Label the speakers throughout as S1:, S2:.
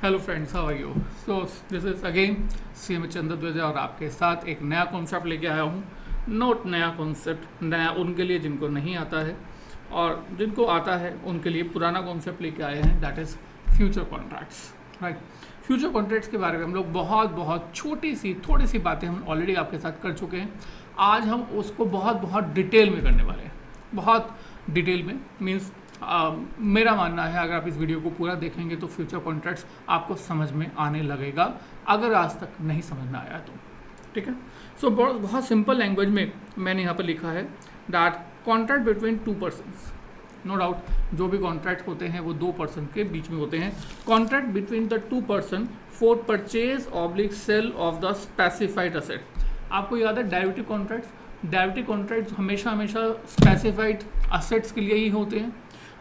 S1: Hello friends, how are you? So this is again CM Chandra Dwija और आपके साथ एक नया कॉन्सेप्ट लेके आया हूँ। नोट नया कॉन्सेप्ट, नया उनके लिए जिनको नहीं आता है और जिनको आता है उनके लिए पुराना कॉन्सेप्ट लेके आए हैं, that is future contracts. Right, future contracts के बारे में हम लोग बहुत थोड़ी सी बातें हम ऑलरेडी आपके साथ कर चुके हैं। आज हम उसको बहुत डिटेल में करने वाले हैं। बहुत डिटेल में मीन्स मेरा मानना है अगर आप इस वीडियो को पूरा देखेंगे तो फ्यूचर कॉन्ट्रैक्ट्स आपको समझ में आने लगेगा, अगर आज तक नहीं समझ में आया तो। ठीक है, सो बहुत सिंपल लैंग्वेज में मैंने यहाँ पर लिखा है that contract between two persons. No doubt जो भी कॉन्ट्रैक्ट होते हैं वो दो पर्सन के बीच में होते हैं। Contract between the two person for purchase oblique sale of the specified asset. आपको याद है डेरिवेटिव कॉन्ट्रैक्ट हमेशा स्पेसिफाइड असेट्स के लिए ही होते हैं।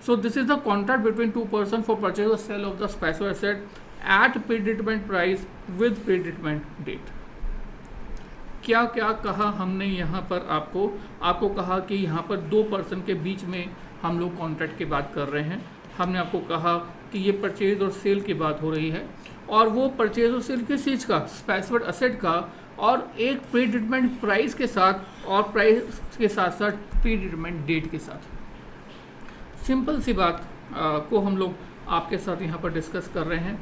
S1: So this is the contract between two persons for purchase or sale of the special asset at predetermined price with predetermined date। क्या कहा हमने यहाँ पर आपको कहा कि यहाँ पर दो पर्सन के बीच में हम लोग कॉन्ट्रैक्ट की बात कर रहे हैं। हमने आपको कहा कि ये परचेज और सेल की बात हो रही है और वो परचेज और सेल किस चीज़ का, स्पेसिफाइड असेट का, और एक प्रीडिटरमाइंड प्राइस के साथ और प्राइस के साथ प्रीडिटरमाइंड डेट के साथ। सिंपल सी बात को हम लोग आपके साथ यहाँ पर डिस्कस कर रहे हैं।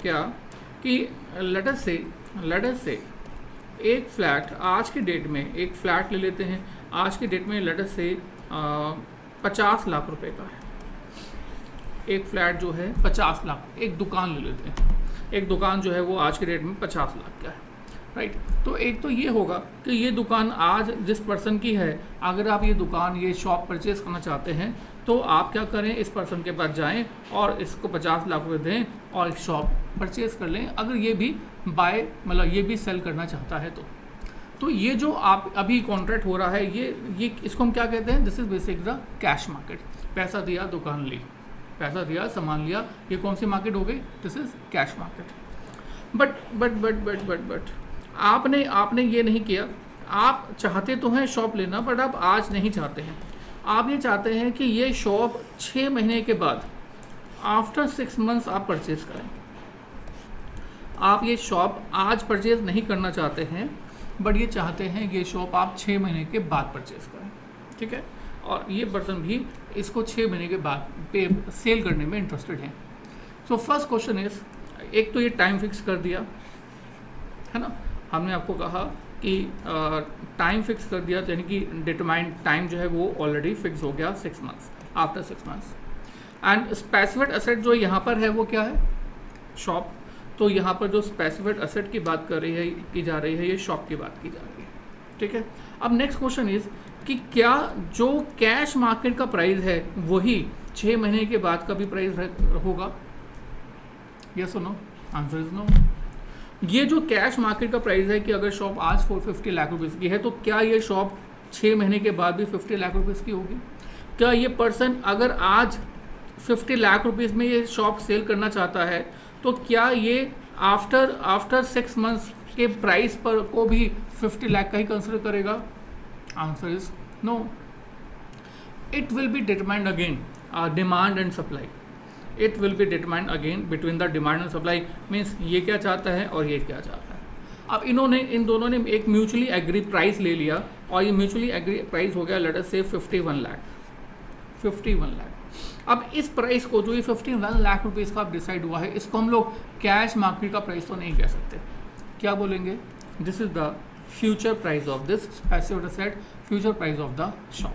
S1: क्या कि लेट अस से एक फ्लैट आज की डेट में एक फ्लैट ले लेते हैं। आज की डेट में लेट अस से 50 लाख रुपए का है। एक फ्लैट जो है 50 लाख, एक दुकान ले लेते हैं। एक दुकान जो है वो आज की डेट में 50 लाख का है। राइट, तो एक तो ये होगा कि ये दुकान आज जिस पर्सन की है, अगर आप ये शॉप परचेज़ करना चाहते हैं तो आप क्या करें, इस पर्सन के पास जाएं और इसको 50 लाख रुपए दें और एक शॉप परचेज़ कर लें। अगर ये भी ये भी सेल करना चाहता है तो ये जो आप अभी कॉन्ट्रैक्ट हो रहा है ये इसको हम क्या कहते हैं, this is basic the cash market. पैसा दिया, दुकान ली, पैसा दिया, सामान लिया, ये कौन सी मार्केट हो गई, this is cash market. But आपने ये नहीं किया। आप चाहते तो हैं शॉप लेना, बट आप आज नहीं चाहते हैं। आप ये चाहते हैं कि ये शॉप 6 महीने के बाद, आफ्टर 6 मंथ्स आप परचेज़ करें। आप ये शॉप आज परचेज़ नहीं करना चाहते हैं, बट ये चाहते हैं कि ये शॉप आप 6 महीने के बाद परचेज़ करें। ठीक है, और ये पर्सन भी इसको 6 महीने के बाद पे सेल करने में इंटरेस्टेड है। सो फर्स्ट क्वेश्चन इज़, एक तो ये टाइम फिक्स कर दिया है ना, हमने आपको कहा कि टाइम फिक्स कर दिया, यानी कि डिटरमाइंड टाइम जो है वो ऑलरेडी फिक्स हो गया 6 months, after 6 months. And specified asset जो यहाँ पर है वो क्या है, शॉप। तो यहाँ पर जो स्पेसिफाइड असेट की बात की जा रही है ये शॉप की बात की जा रही है। ठीक है, अब नेक्स्ट क्वेश्चन इज़ कि क्या जो कैश मार्केट का प्राइस है वही 6 महीने के बाद का भी प्राइस होगा? यस और नो? Answer is no. ये जो कैश मार्केट का प्राइस है कि अगर शॉप आज 450 लाख रुपीज़ की है तो क्या ये शॉप 6 महीने के बाद भी 50 लाख रुपीज़ की होगी? क्या ये पर्सन अगर आज 50 लाख रुपीज़ में ये शॉप सेल करना चाहता है तो क्या ये आफ्टर 6 मंथ्स के प्राइस पर को भी 50 लाख का ही कंसिडर करेगा? Answer is no. It will be determined again demand and supply. It will be determined again between the demand and supply. Means ये क्या चाहता है और ये क्या चाहता है। अब इन दोनों ने एक म्यूचुअली एग्री प्राइस ले लिया और ये म्यूचुअली एग्री प्राइस हो गया लेट अस से 51 लाख। अब इस प्राइस को जो ये 51 लाख रुपीज़ का डिसाइड हुआ है, इसको हम लोग कैश मार्केट का प्राइस तो नहीं कह सकते। क्या बोलेंगे? This is the future price of this specified asset, future price of the shop.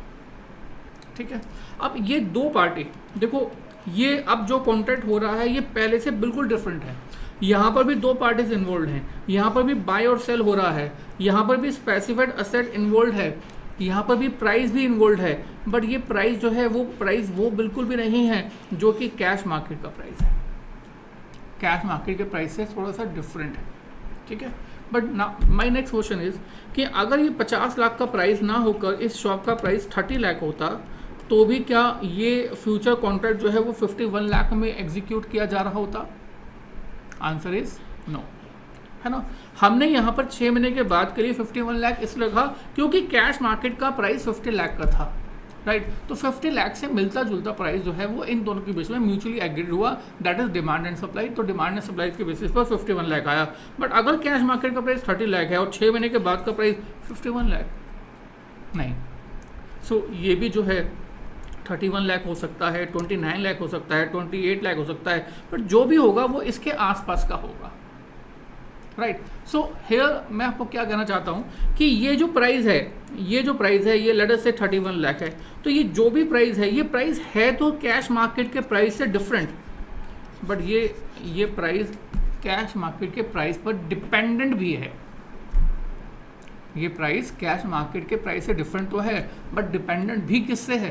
S1: ठीक है, अब ये दो पार्टी देखो, ये अब जो कॉन्ट्रैक्ट हो रहा है ये पहले से बिल्कुल डिफरेंट है। यहाँ पर भी दो पार्टीज इन्वॉल्व हैं, यहाँ पर भी बाय और सेल हो रहा है, यहाँ पर भी स्पेसिफाइड असेट इन्वॉल्व है, यहाँ पर भी प्राइस भी इन्वॉल्व है। बट ये प्राइस जो है वो बिल्कुल भी नहीं है जो कि कैश मार्केट का प्राइस है। कैश मार्केट के प्राइस से थोड़ा सा डिफरेंट है। ठीक है, but my next question is कि अगर ये 50 लाख का प्राइस ना होकर इस शॉप का प्राइस 30 लाख होता तो भी क्या ये फ्यूचर कॉन्ट्रैक्ट जो है वो 51 लाख में एग्जीक्यूट किया जा रहा होता? आंसर इज नो, है ना। हमने यहाँ पर 6 महीने के बाद के लिए 51 लाख इसलिए रखा क्योंकि कैश मार्केट का प्राइस 50 लाख का था। राइट। तो 50 लाख से मिलता जुलता प्राइस जो है वो इन दोनों के बीच में म्यूचुअली एग्रीड हुआ, that is demand and supply. तो डिमांड एंड सप्लाई के बेसिस पर 51 लाख आया। बट अगर कैश मार्केट का प्राइस 30 लाख है और 6 महीने के बाद का प्राइस 51 लाख नहीं, सो ये भी जो है 31 लाख हो सकता है, 29 लाख हो सकता है, 28 लाख हो सकता है, बट जो भी होगा वो इसके आसपास का होगा, राइट। सो हेयर मैं आपको क्या कहना चाहता हूँ कि ये जो प्राइस है ये लेट अस से 31 लाख है, तो ये जो भी प्राइस है, ये प्राइस है तो कैश मार्केट के प्राइस से डिफरेंट, बट ये प्राइस कैश मार्केट के प्राइस पर डिपेंडेंट भी है। ये प्राइस कैश मार्केट के प्राइस से डिफरेंट तो है, बट डिपेंडेंट भी किससे है?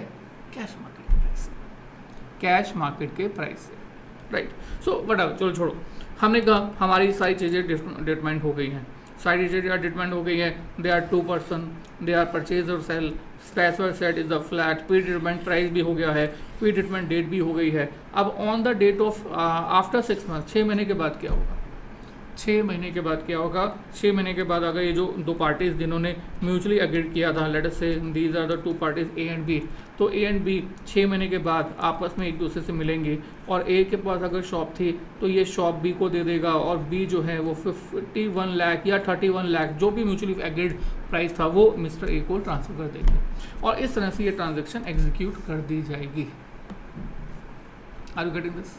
S1: कैश मार्केट के प्राइस से, कैश मार्केट के प्राइस से, राइट। सो वट चलो छोड़ो, हमने कहा हमारी सारी चीज़ें डिटरमाइन हो गई हैं, सारी चीज़ें डिटरमाइन हो गई हैं। They are 2 person, they are purchase और sale, specified set is the flat, predetermined price भी हो गया है, प्री डिटरमाइंड डेट भी हो गई है। अब on the date of after 6 month, 6 महीने के बाद क्या होगा? 6 महीने के बाद क्या होगा? 6 महीने के बाद अगर ये जो दो पार्टीज जिन्होंने म्यूचुअली एग्रीड किया था, let us say these are the 2 parties A and B, तो ए एंड बी 6 महीने के बाद आपस में एक दूसरे से मिलेंगे और ए के पास अगर शॉप थी तो ये शॉप बी को दे देगा और बी जो है वो 51 लाख या 31 लाख जो भी म्यूचुअली एग्रीड प्राइस था वो मिस्टर ए को ट्रांसफर कर देंगे और इस तरह से ये ट्रांजेक्शन एग्जीक्यूट कर दी जाएगी। Are you getting this?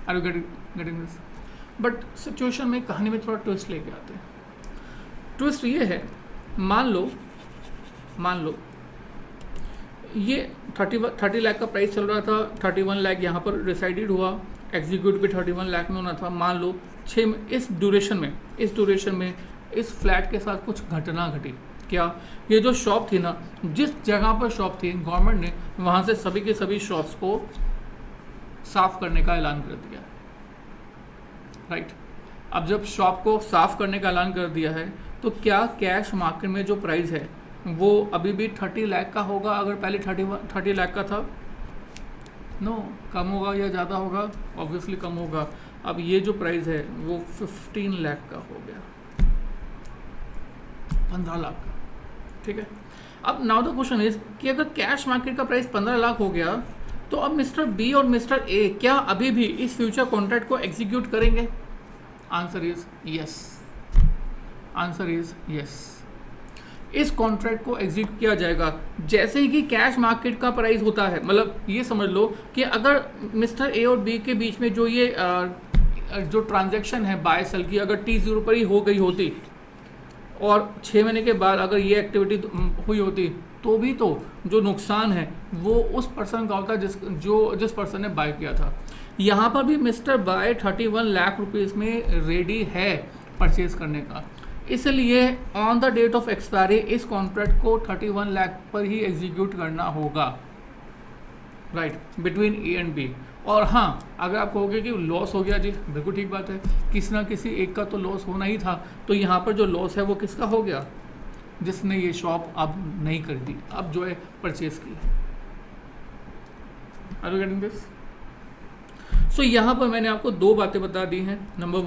S1: Are you getting this? But situation में, कहानी में थोड़ा ट्विस्ट लेके आते हैं। ट्विस्ट ये है, मान लो ये 30 लाख का प्राइस चल रहा था, 31 लाख यहाँ पर डिसाइडेड हुआ, एग्जीक्यूट भी 31 लाख में होना था। मान लो इस ड्यूरेशन में इस फ्लैट के साथ कुछ घटना घटी। क्या? ये जो शॉप थी ना, जिस जगह पर शॉप थी, गवर्नमेंट ने वहाँ से सभी के सभी शॉप्स को साफ करने का ऐलान कर दिया, राइट। अब जब शॉप को साफ करने का ऐलान कर दिया है तो क्या कैश मार्केट में जो प्राइस है वो अभी भी 30 लाख का होगा अगर पहले 30 लाख का था? नो, कम होगा या ज़्यादा होगा? ऑब्वियसली कम होगा। अब ये जो प्राइस है वो 15 लाख का हो गया, 15 लाख का, ठीक है। अब नाउ द क्वेश्चन इज कि अगर कैश मार्केट का प्राइस 15 लाख हो गया तो अब मिस्टर बी और मिस्टर ए क्या अभी भी इस फ्यूचर कॉन्ट्रैक्ट को एग्जीक्यूट करेंगे? Answer is yes. Answer is yes. इस कॉन्ट्रैक्ट को एग्जीक्यूट किया जाएगा जैसे ही कि कैश मार्केट का प्राइस होता है। मतलब ये समझ लो कि अगर मिस्टर ए और बी के बीच में जो ये जो ट्रांजैक्शन है बाय सेल की अगर T0 पर ही हो गई होती और 6 महीने के बाद अगर ये एक्टिविटी हुई होती तो भी तो जो नुकसान है वो उस पर्सन का होता जिस पर्सन ने बाय किया था। यहाँ पर भी मिस्टर बाय 31 लाख रुपीज़ में रेडी है परचेज करने का, इसलिए on the date of expiry इस कॉन्ट्रैक्ट को 31 लाख पर ही एग्जीक्यूट करना होगा, right, between A and B. और हाँ, अगर आप कहोगे कि लॉस हो गया, जी बिल्कुल ठीक बात है, किसी ना किसी एक का तो लॉस होना ही था, तो यहाँ पर जो लॉस है वो किसका हो गया? जिसने ये शॉप अब नहीं खरीदी, अब जो है परचेज की। Are you getting this? So यहाँ पर मैंने आपको 2 बातें बता दी हैं। Number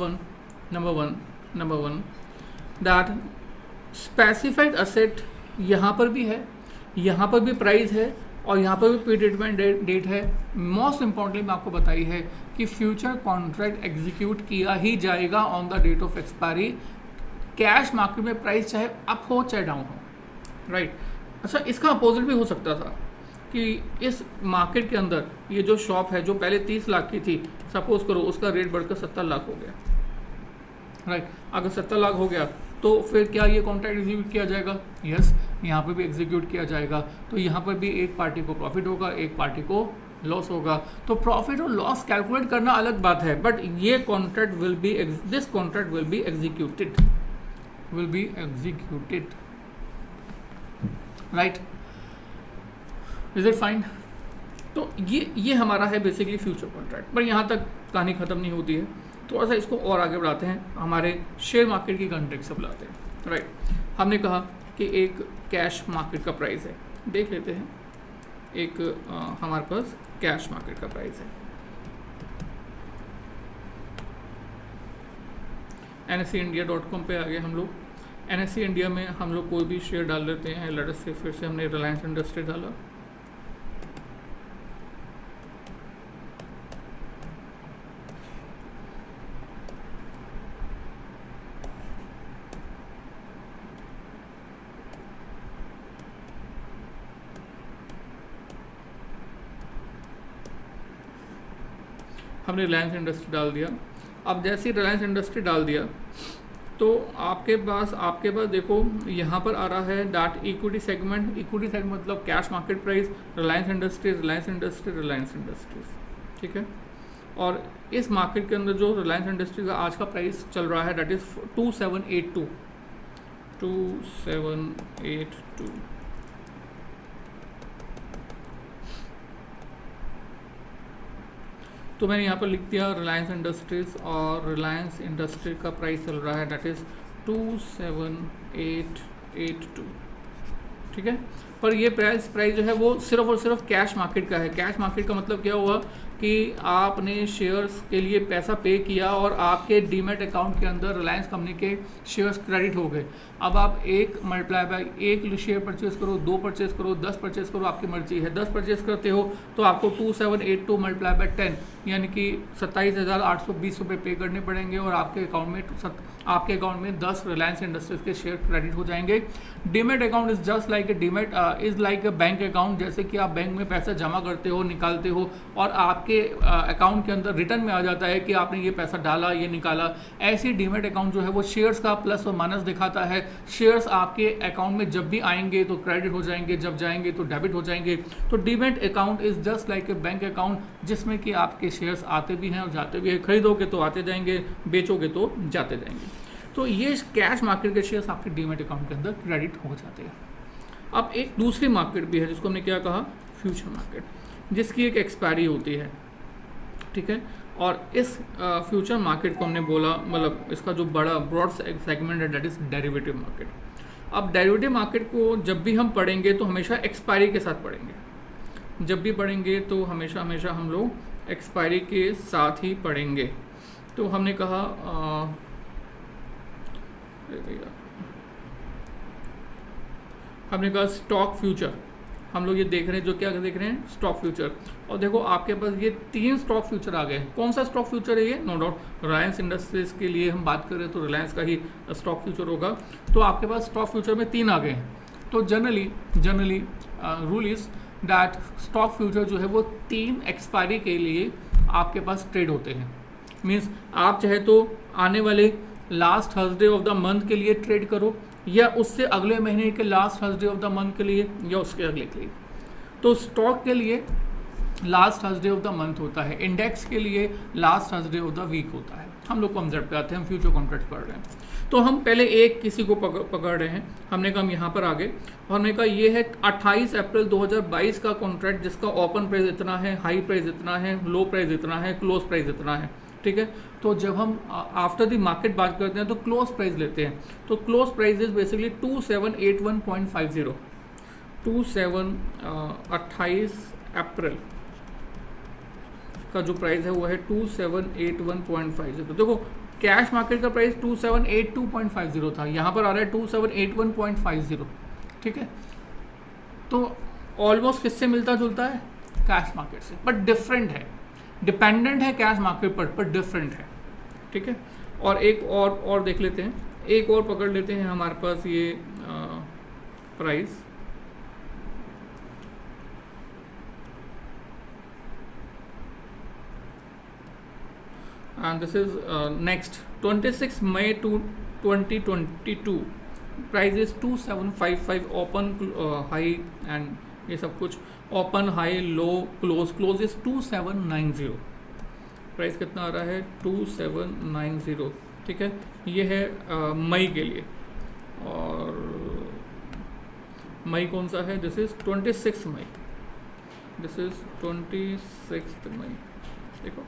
S1: one that specified asset यहाँ पर भी है, यहाँ पर भी प्राइस है और यहाँ पर भी प्री डिटरमाइंड डेट है। मोस्ट इंपॉर्टेंटली मैं आपको बताई है कि फ्यूचर कॉन्ट्रैक्ट एग्जीक्यूट किया ही जाएगा on the date of expiry, cash market में प्राइस चाहे अप हो चाहे डाउन हो, राइट। अच्छा, इसका अपोजिट भी हो सकता था कि इस मार्केट के अंदर ये जो शॉप है जो पहले 30 लाख की थी, सपोज करो उसका रेट बढ़कर 70 लाख हो गया, राइट। अगर 70 लाख हो गया तो फिर क्या ये कॉन्ट्रैक्ट एग्जीक्यूट किया जाएगा? यस, यहाँ पर भी एग्जीक्यूट किया जाएगा। तो यहाँ पर भी एक पार्टी को प्रॉफिट होगा, एक पार्टी को लॉस होगा। तो प्रॉफिट और लॉस कैलकुलेट करना अलग बात है, बट ये contract this contract will be executed, right. Is it fine? तो ये हमारा है बेसिकली फ्यूचर कॉन्ट्रैक्ट। पर यहाँ तक कहानी ख़त्म नहीं होती है, थोड़ा सा इसको और आगे बढ़ाते हैं, हमारे शेयर मार्केट की कॉन्टेक्स्ट से बुलाते हैं, राइट। हमने कहा कि एक कैश मार्केट का प्राइस है, देख लेते हैं। एक हमारे पास कैश मार्केट का प्राइस है, NSEindia.com पे आ गए हम लोग। NSE इंडिया में हम लोग कोई भी शेयर डाल लेते हैं। लेट अस से फिर से हमने रिलायंस इंडस्ट्री डाला, हमने रिलायंस इंडस्ट्री डाल दिया। अब जैसे ही रिलायंस इंडस्ट्री डाल दिया तो आपके पास देखो यहाँ पर आ रहा है डैट इक्विटी सेगमेंट मतलब cash market price, Reliance industries, ठीक है। और इस मार्केट के अंदर जो रिलायंस इंडस्ट्री का आज का प्राइस चल रहा है डैट इज़ 2782। तो मैंने यहाँ पर लिख दिया रिलायंस इंडस्ट्रीज़, और रिलायंस इंडस्ट्री का प्राइस चल रहा है डैट इज़ 27882, ठीक है। पर ये प्राइस जो है वो सिर्फ और सिर्फ कैश मार्केट का है। कैश मार्केट का मतलब क्या हुआ कि आपने शेयर्स के लिए पैसा पे किया और आपके डीमैट अकाउंट के अंदर रिलायंस कंपनी के शेयर्स क्रेडिट हो गए। अब आप 1 मल्टीप्लाई बाय 1 शेयर परचेज करो, 2 परचेज करो, 10 परचेज करो, आपकी मर्जी है। 10 परचेज करते हो तो आपको 2782 मल्टीप्लाई बाय 10 यानी कि 27,820 रुपये पे करने पड़ेंगे और आपके अकाउंट में 10 रिलायंस इंडस्ट्रीज के शेयर क्रेडिट हो जाएंगे। Demat account is just like is like a bank account. जैसे कि आप बैंक में पैसा जमा करते हो, निकालते हो और आपके अकाउंट के अंदर रिटर्न में आ जाता है कि आपने ये पैसा डाला, ये निकाला। ऐसी डीमैट अकाउंट जो है वो शेयर्स का प्लस और माइनस दिखाता है। शेयर्स आपके अकाउंट में जब भी आएंगे तो क्रेडिट हो जाएंगे, जब जाएंगे तो डेबिट हो जाएंगे। तो demat account is just like a bank account, जिसमें कि आपके शेयर्स आते भी हैं और जाते भी हैं। खरीदोगे तो आते जाएंगे, बेचोगे तो जाते जाएंगे। तो ये कैश मार्केट के शेयर्स आपके डीमैट अकाउंट के अंदर क्रेडिट हो जाते हैं। अब एक दूसरी मार्केट भी है जिसको हमने क्या कहा, फ्यूचर मार्केट, जिसकी एक एक्सपायरी होती है, ठीक है। और इस फ्यूचर मार्केट को हमने बोला, मतलब इसका जो बड़ा ब्रॉड सेगमेंट है डेट इज डेरिवेटिव मार्केट। अब डेरिवेटिव मार्केट को जब भी हम पढ़ेंगे तो हमेशा एक्सपायरी के साथ पढ़ेंगे। जब भी पढ़ेंगे तो हमेशा हम लोग एक्सपायरी के साथ ही पढ़ेंगे। तो हमने कहा स्टॉक फ्यूचर, हम लोग ये देख रहे हैं, जो क्या देख रहे हैं, स्टॉक फ्यूचर। और देखो आपके पास ये 3 स्टॉक फ्यूचर आ गए। कौन सा स्टॉक फ्यूचर है ये? नो डाउट रिलायंस इंडस्ट्रीज के लिए हम बात करें तो रिलायंस का ही स्टॉक फ्यूचर होगा। तो आपके पास स्टॉक फ्यूचर में 3 आ गए हैं। तो generally rule is that stock future जो है वो 3 एक्सपायरी के लिए आपके पास ट्रेड होते हैं। मीन्स आप चाहे तो आने वाले last Thursday of the month के लिए ट्रेड करो, या उससे अगले महीने के last Thursday of the month के लिए, या उसके अगले के लिए। तो स्टॉक के लिए last Thursday of the month होता है, इंडेक्स के लिए last Thursday of the week होता है। हम लोग कॉन्सेप्ट पे आते हैं, हम फ्यूचर कॉन्ट्रैक्ट पढ़ रहे हैं। तो हम पहले एक किसी को पकड़ रहे हैं, हमने कहा हम यहाँ पर आ गए और हमने कहा ये है 28 अप्रैल 2022 का कॉन्ट्रैक्ट, जिसका ओपन प्राइस इतना है, हाई प्राइस इतना है, लो प्राइस इतना है, क्लोज प्राइस इतना है, ठीक है। तो जब हम आफ्टर द मार्केट बात करते हैं तो क्लोज प्राइस लेते हैं। तो क्लोज प्राइस इज बेसिकली 2781.50, 28 अप्रैल का जो प्राइस है वो है 2781.50। तो देखो कैश मार्केट का प्राइस 2782.50 था, यहाँ पर आ रहा है 2781.50, ठीक है। तो ऑलमोस्ट किससे मिलता जुलता है? कैश मार्केट से, बट डिफरेंट है, डिपेंडेंट है कैश मार्केट पर डिफरेंट है, ठीक है। और एक और देख लेते हैं, एक और पकड़ लेते हैं हमारे पास ये price, and this is next 26 May 2022 price is 2755 open high and ये सब कुछ, open high low close is 2790। Price कितना आ रहा है? 2790, ठीक है। ये है मई के लिए, और मई कौन सा है? This is 26 May, this is 26 May. देखो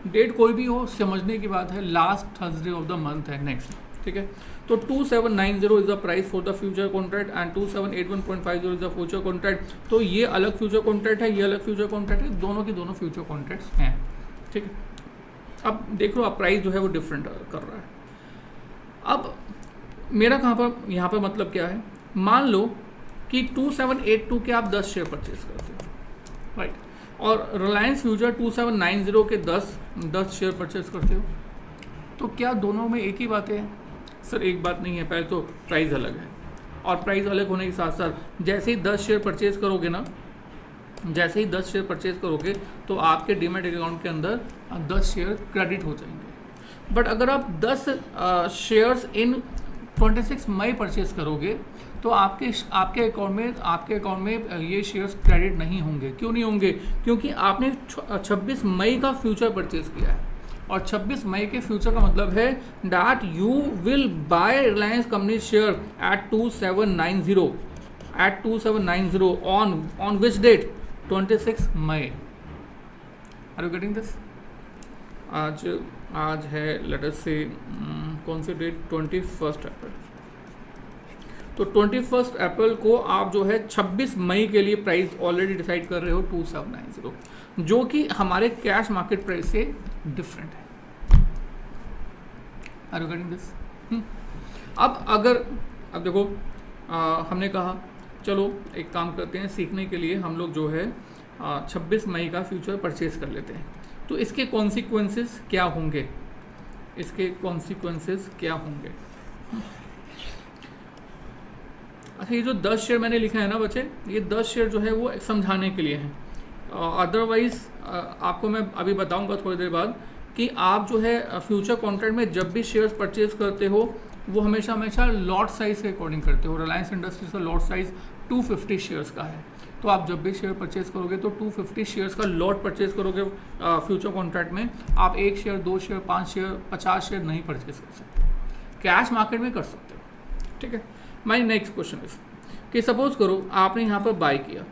S1: डेट कोई भी हो, समझने की बात है, last Thursday of the month है नेक्स्ट, ठीक है। तो 2790 is the price for the future contract and 2781.50 is the future contract. तो ये अलग फ्यूचर कॉन्ट्रैक्ट है, ये अलग फ्यूचर कॉन्ट्रैक्ट है, दोनों की दोनों फ्यूचर कॉन्ट्रैक्ट्स हैं, ठीक है। अब देख लो आप प्राइस जो है वो डिफरेंट कर रहा है। अब मेरा कहाँ पर यहाँ पर मतलब क्या है, मान लो कि 2782 के आप 10 शेयर परचेज करते हो, राइट, और रिलायंस फ्यूचर 2790 के 10 शेयर परचेज करते हो, तो क्या दोनों में एक ही बातें हैं? सर एक बात नहीं है, पहले तो प्राइस अलग है, और प्राइस अलग होने के साथ साथ जैसे ही 10 शेयर परचेज करोगे ना, जैसे ही 10 शेयर परचेज करोगे तो आपके डीमैट अकाउंट के अंदर 10 शेयर क्रेडिट हो जाएंगे। बट अगर आप 10 शेयर्स इन 26 मई परचेज करोगे तो आपके अकाउंट में ये शेयर्स क्रेडिट नहीं होंगे। क्यों नहीं होंगे? क्योंकि आपने 26 मई का फ्यूचर परचेज किया है, और 26 मई के फ्यूचर का मतलब है that you will buy Reliance company share at 2790 on which date? 26 May. Are you getting this? आज है लेट अस से कौन सी डेट? 21 अप्रैल। तो 21 अप्रैल को आप जो है 26 मई के लिए प्राइस ऑलरेडी डिसाइड कर रहे हो 2790, जो कि हमारे कैश मार्केट प्राइस से डिफरेंट है। Are you getting this? अब देखो हमने कहा चलो एक काम करते हैं, सीखने के लिए हम लोग जो है 26 मई का फ्यूचर परचेज कर लेते हैं। तो इसके कॉन्सिक्वेंसेस क्या होंगे? अच्छा, ये जो 10 शेयर मैंने लिखा है ना बच्चे, ये 10 शेयर जो है वो समझाने के लिए हैं। अदरवाइज आपको मैं अभी बताऊंगा थोड़ी देर बाद कि आप जो है फ्यूचर कॉन्ट्रैक्ट में जब भी शेयर्स परचेज करते हो वो हमेशा लॉट साइज के अकॉर्डिंग करते हो। रिलायंस इंडस्ट्रीज का लॉट साइज 250 शेयर्स का है, तो आप जब भी शेयर परचेज करोगे तो 250 शेयर्स का लॉट परचेज करोगे फ्यूचर कॉन्ट्रैक्ट में। आप 1 शेयर, 2 शेयर, 5 शेयर, 50 शेयर नहीं परचेज कर सकते, कैश मार्केट में कर सकते हो। ठीक है, माई नेक्स्ट क्वेश्चन इज कि सपोज करो आपने यहाँ पर बाय किया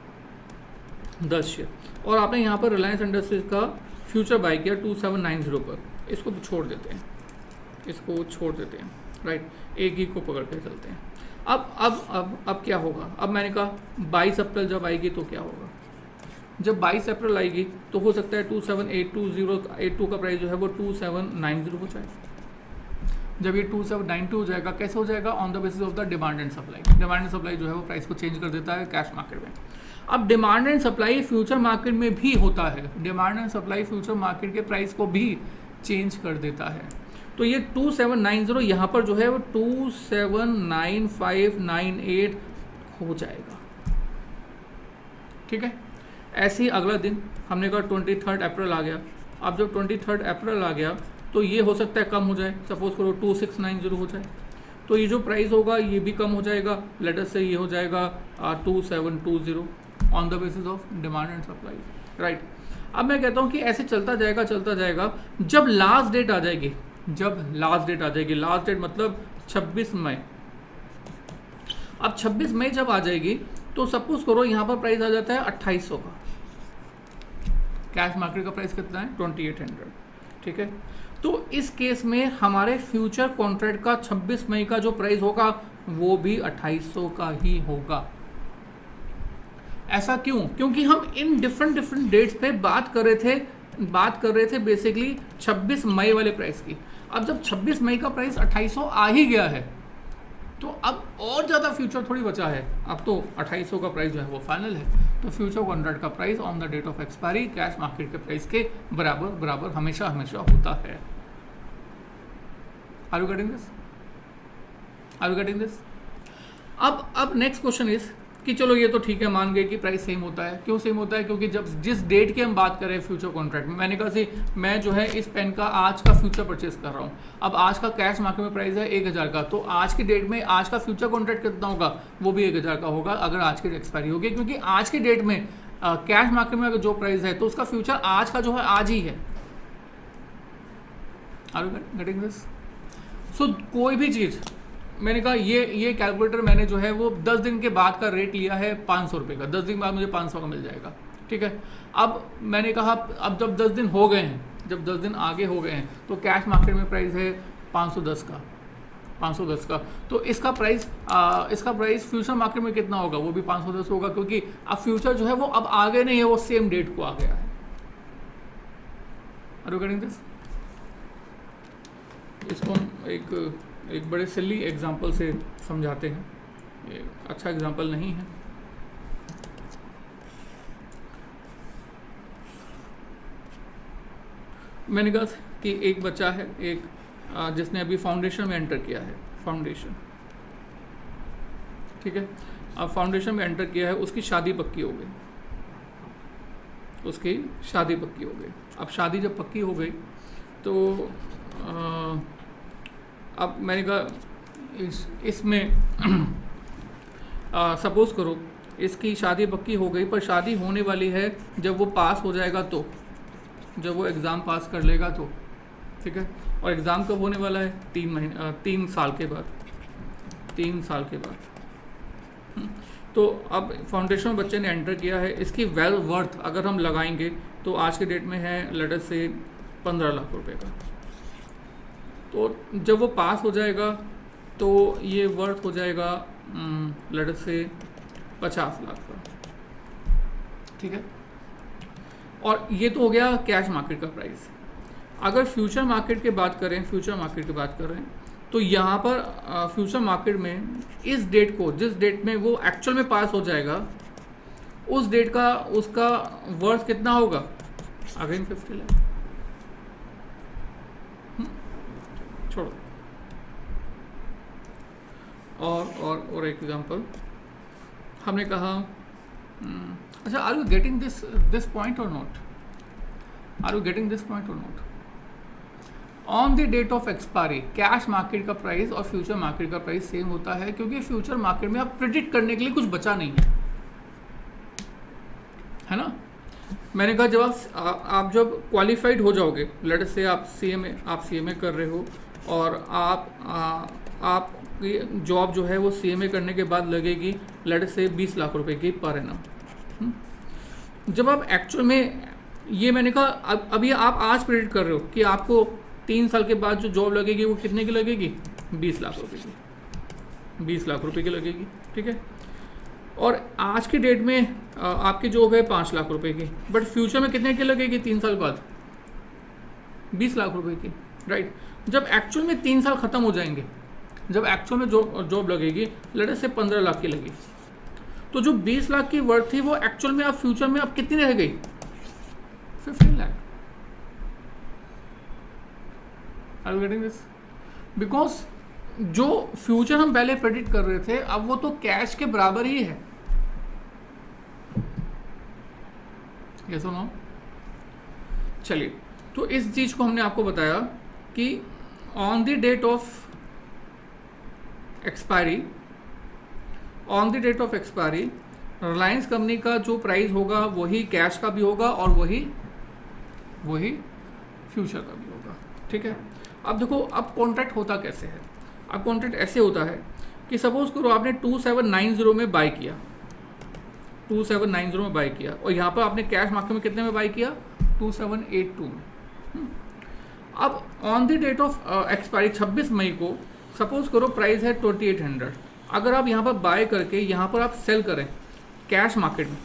S1: 10 शेयर, और आपने यहाँ पर रिलायंस इंडस्ट्रीज का फ्यूचर बाय किया 2790 पर। इसको छोड़ देते हैं, राइट, एक ही को पकड़ के चलते हैं। अब क्या होगा? अब मैंने कहा 22 अप्रैल जब आएगी तो क्या होगा? जब 22 अप्रैल आएगी तो हो सकता है 2782 का प्राइस जो है वो 2790 हो जाए। जब ये 2792 हो जाएगा, कैसे हो जाएगा? On the basis of the demand and supply. Demand and supply जो है वो प्राइस को चेंज कर देता है कैश मार्केट में। अब demand and supply future market में भी होता है, demand and supply future market के प्राइस को भी चेंज कर देता है। तो ये 2790 यहाँ पर जो है वो 279598 हो जाएगा। ठीक है, ऐसे ही अगला दिन हमने कहा 23 अप्रैल आ गया। अब जब 23 अप्रैल आ गया तो ये हो सकता है कम हो जाए, सपोज करो 2690 हो जाए, तो ये जो प्राइस होगा ये भी कम हो जाएगा। लेट अस से ये हो जाएगा 2720 on the basis of demand and supply, right. अब मैं कहता हूँ कि ऐसे चलता जाएगा। जब लास्ट डेट आ जाएगी, लास्ट डेट मतलब 26 मई। अब 26 मई जब आ जाएगी तो सपोज करो यहाँ पर प्राइस आ जाता है 2800 का। कैश मार्केट का प्राइस कितना है? 2800। ठीक है, तो इस केस में हमारे फ्यूचर कॉन्ट्रैक्ट का 26 मई का जो प्राइस होगा वो भी 2800 का ही होगा। ऐसा क्यों? क्योंकि हम इन डिफरेंट डेट्स पे बात कर रहे थे बेसिकली 26 मई वाले प्राइस की। अब जब 26 मई का प्राइस 2800 आ ही गया है तो अब और ज़्यादा फ्यूचर थोड़ी बचा है, अब तो 2800 का प्राइस जो है वो फाइनल है। तो फ्यूचर कॉन्ट्रैक्ट का price on the date of expiry cash market के प्राइस के बराबर हमेशा होता है। Are you getting this? अब नेक्स्ट क्वेश्चन इज कि चलो ये तो ठीक है, मान गए कि प्राइस सेम होता है। क्यों सेम होता है? क्योंकि जब जिस डेट की हम बात कर रहे हैं फ्यूचर कॉन्ट्रैक्ट में, मैंने कहा सी मैं जो है इस पेन का आज का फ्यूचर परचेस कर रहा हूँ। अब आज का कैश मार्केट में प्राइस है 1000 का, तो आज की डेट में आज का फ्यूचर कॉन्ट्रैक्ट कितना होगा? वो भी 1000 का होगा अगर आज की एक्सपायरी होगी, क्योंकि आज की डेट में कैश मार्केट में अगर जो प्राइस है तो उसका फ्यूचर आज का जो है आज ही है। Are you getting this? So कोई भी चीज़, मैंने कहा ये कैलकुलेटर मैंने जो है वो 10 दिन के बाद का रेट लिया है 500 रुपये का। 10 दिन बाद मुझे 500 का मिल जाएगा। ठीक है, अब मैंने कहा अब जब 10 दिन हो गए हैं, जब 10 दिन आगे हो गए हैं तो कैश मार्केट में प्राइस है 510 का। तो इसका प्राइस फ्यूचर मार्केट में कितना होगा? वो भी 510 होगा, क्योंकि अब फ्यूचर जो है वो अब आगे नहीं है, वो सेम डेट को आ गया है। Are you getting this? इसको हम एक एक बड़े सिली एग्जांपल से समझाते हैं, ये अच्छा एग्जांपल नहीं है। मैंने कहा कि एक बच्चा है, एक जिसने अभी फाउंडेशन में एंटर किया है, फाउंडेशन, ठीक है। अब फाउंडेशन में एंटर किया है, उसकी शादी पक्की हो गई, उसकी शादी पक्की हो गई। अब शादी जब पक्की हो गई तो अब मैंने कहा इसमें सपोज करो इसकी शादी पक्की हो गई, पर शादी होने वाली है जब वो पास हो जाएगा, तो जब वो एग्ज़ाम पास कर लेगा तो, ठीक है। और एग्ज़ाम कब होने वाला है? 3 साल के बाद, 3 साल के बाद। तो अब फाउंडेशन में बच्चे ने एंटर किया है, इसकी वेल वर्थ अगर हम लगाएंगे तो आज के डेट में है लेटर से 15 लाख रुपए का। तो जब वो पास हो जाएगा तो ये वर्थ हो जाएगा लेटर से 50 लाख का, ठीक है। और ये तो हो गया कैश मार्केट का प्राइस। अगर फ्यूचर मार्केट की बात करें, फ्यूचर मार्केट की बात करें तो यहाँ पर फ्यूचर मार्केट में इस डेट को, जिस डेट में वो एक्चुअल में पास हो जाएगा, उस डेट का उसका वर्थ कितना होगा? अगेन 50 लाख। छोड़ो। और एक एग्जांपल हमने कहा, अच्छा, are you getting this point or not? Are you getting this point or not? On the date of expiry cash market का प्राइस और फ्यूचर मार्केट का प्राइस सेम होता है, क्योंकि फ्यूचर मार्केट में आप प्रेडिक्ट करने के लिए कुछ बचा नहीं है ना। मैंने कहा जब आप जब क्वालिफाइड हो जाओगे, लेट से आप सीएमए कर रहे हो और आप जॉब जो है वो सीएमए करने के बाद लगेगी लेट से 20 लाख रुपए की पर एनम। जब आप एक्चुअल में, ये मैंने कहा अभी आप आज प्रेडिक्ट कर रहे हो कि आपको 3 साल के बाद जो जॉब लगेगी वो कितने की लगेगी? 20 लाख रुपए की, 20 लाख रुपए की लगेगी, ठीक है। और आज की डेट में आपकी जॉब है 5 लाख रुपए की, बट फ्यूचर में कितने की लगेगी 3 साल बाद? 20 लाख रुपए की, राइट। जब एक्चुअल में 3 साल खत्म हो जाएंगे, जब एक्चुअल में जॉब लगेगी लेट से 15 लाख की लगी, तो जो 20 लाख की वर्थ थी वो एक्चुअल में अब फ्यूचर में अब कितनी रह गई? 15 lakh. Are you getting this? Because जो फ्यूचर हम पहले प्रेडिक्ट कर रहे थे अब वो तो कैश के बराबर ही है। Yes or no? चलिए, तो इस चीज को हमने आपको बताया कि on the date of expiry, Reliance company का जो प्राइस होगा वही कैश का भी होगा और वही फ्यूचर का भी होगा, ठीक है। अब देखो, अब कॉन्ट्रैक्ट होता कैसे है? अब कॉन्ट्रैक्ट ऐसे होता है कि सपोज करो आपने 2790 में बाय किया, 2790 में बाय किया, और यहाँ पर आपने कैश मार्केट में कितने में बाय किया? 2782 में। अब on the date of expiry 26 May को सपोज करो प्राइस है 2800। अगर आप यहाँ पर बाय करके यहाँ पर आप सेल करें कैश मार्केट में,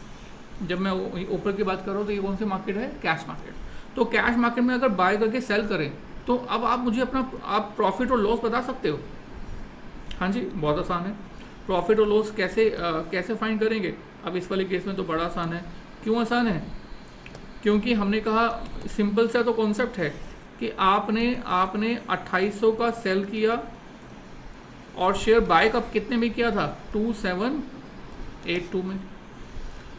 S1: जब मैं ऊपर की बात कर रहा हूँ तो ये कौन सी मार्केट है? Cash market. तो कैश मार्केट में अगर बाय करके सेल करें तो अब आप मुझे आप प्रॉफिट और लॉस बता सकते हो? हाँ जी, बहुत आसान है। प्रॉफिट और लॉस कैसे फाइंड करेंगे? अब इस वाले केस में तो बड़ा आसान है। क्यों आसान है? क्योंकि हमने कहा सिंपल सा तो कॉन्सेप्ट है कि आपने 2800 का सेल किया और शेयर बाय कब कितने में किया था? 2782 में,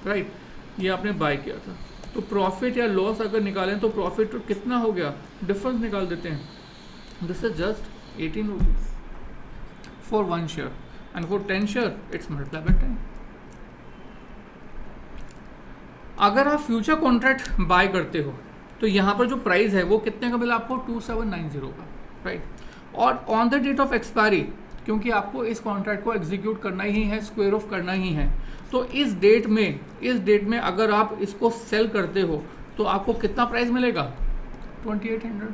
S1: राइट। ये आपने बाय किया था। तो प्रॉफिट या लॉस अगर निकालें तो प्रॉफिट कितना हो गया? डिफरेंस निकाल देते हैं। This is just 18 rupees for 1 share and for 10 share its multiply by 10। अगर आप फ्यूचर कॉन्ट्रैक्ट बाय करते हो तो यहाँ पर जो प्राइस है वो कितने का मिला आपको? 2790 का, राइट। और on the date of expiry, क्योंकि आपको इस कॉन्ट्रैक्ट को एग्जीक्यूट करना ही है, स्क्वायर ऑफ करना ही है, तो इस डेट में अगर आप इसको सेल करते हो तो आपको कितना प्राइस मिलेगा? 2800।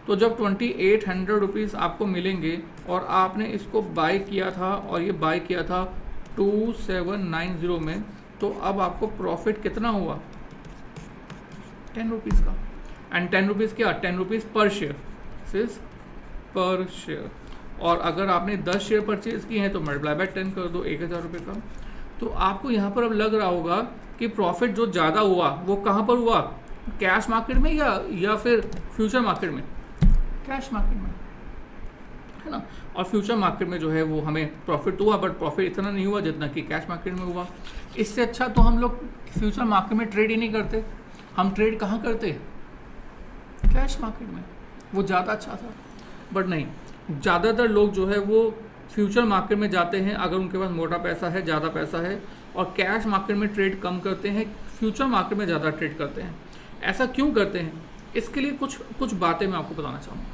S1: तो जब 2800 रुपीज़ आपको मिलेंगे और आपने इसको बाय किया था और ये बाय किया था 2790 में, तो अब आपको प्रॉफिट कितना हुआ? 10 रुपीज़ का। एंड 10 रुपीज़ क्या? 10 रुपीज़ पर शेयर, पर शेयर। और अगर आपने 10 शेयर परचेज किए हैं तो मल्टीप्लाई बाय 10 कर दो, 1000 रुपये का। तो आपको यहाँ पर अब लग रहा होगा कि प्रॉफिट जो ज़्यादा हुआ वो कहाँ पर हुआ, कैश मार्केट में या फिर फ्यूचर मार्केट में? कैश मार्केट में, है ना। और फ्यूचर मार्केट में जो है वो हमें प्रॉफिट हुआ, बट प्रॉफिट इतना नहीं हुआ जितना कि कैश मार्केट में हुआ। इससे अच्छा तो हम लोग फ्यूचर मार्केट में ट्रेड ही नहीं करते, हम ट्रेड कहाँ करते? कैश मार्केट में। वो ज़्यादा अच्छा था, बट नहीं, ज़्यादातर लोग जो है वो फ्यूचर मार्केट में जाते हैं अगर उनके पास मोटा पैसा है, ज़्यादा पैसा है, और कैश मार्केट में ट्रेड कम करते हैं, फ्यूचर मार्केट में ज़्यादा ट्रेड करते हैं। ऐसा क्यों करते हैं? इसके लिए कुछ बातें मैं आपको बताना चाहूँगा।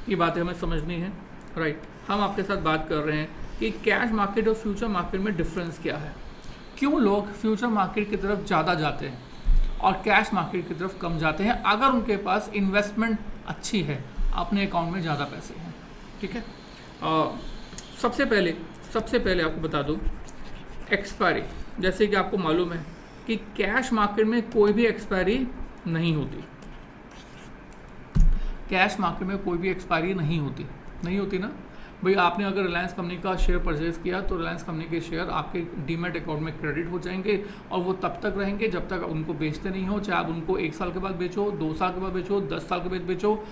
S1: ये बातें हमें समझनी है, राइट। हम आपके साथ बात कर रहे हैं कि कैश मार्केट और फ्यूचर मार्केट में डिफरेंस क्या है, क्यों लोग फ्यूचर मार्केट की तरफ ज़्यादा जाते हैं और कैश मार्केट की तरफ कम जाते हैं अगर उनके पास इन्वेस्टमेंट अच्छी है, अपने अकाउंट में ज़्यादा पैसे हैं। ठीक है, सबसे पहले आपको बता दूं, एक्सपायरी, जैसे कि आपको मालूम है कि कैश मार्केट में कोई भी एक्सपायरी नहीं होती। कैश मार्केट में कोई भी एक्सपायरी नहीं होती ना भाई। आपने अगर रिलायंस कंपनी का शेयर परचेज किया तो रिलायंस कंपनी के शेयर आपके डीमैट अकाउंट में क्रेडिट हो जाएंगे और वो तब तक रहेंगे जब तक उनको बेचते नहीं हो, चाहे आप उनको 1 साल के बाद बेचो, 2 साल के बाद बेचो, 10 साल के बाद बेचो,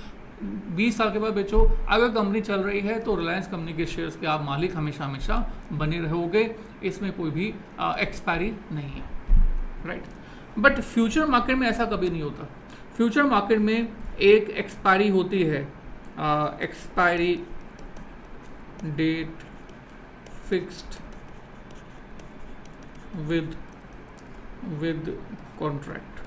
S1: 20 साल के बाद बेचो। अगर कंपनी चल रही है तो रिलायंस कंपनी के शेयर्स के आप मालिक हमेशा बने रहोगे, इसमें कोई भी एक्सपायरी नहीं है, राइट। बट फ्यूचर मार्केट में ऐसा कभी नहीं होता। फ्यूचर मार्केट में एक एक्सपायरी होती है, expiry date fixed with contract.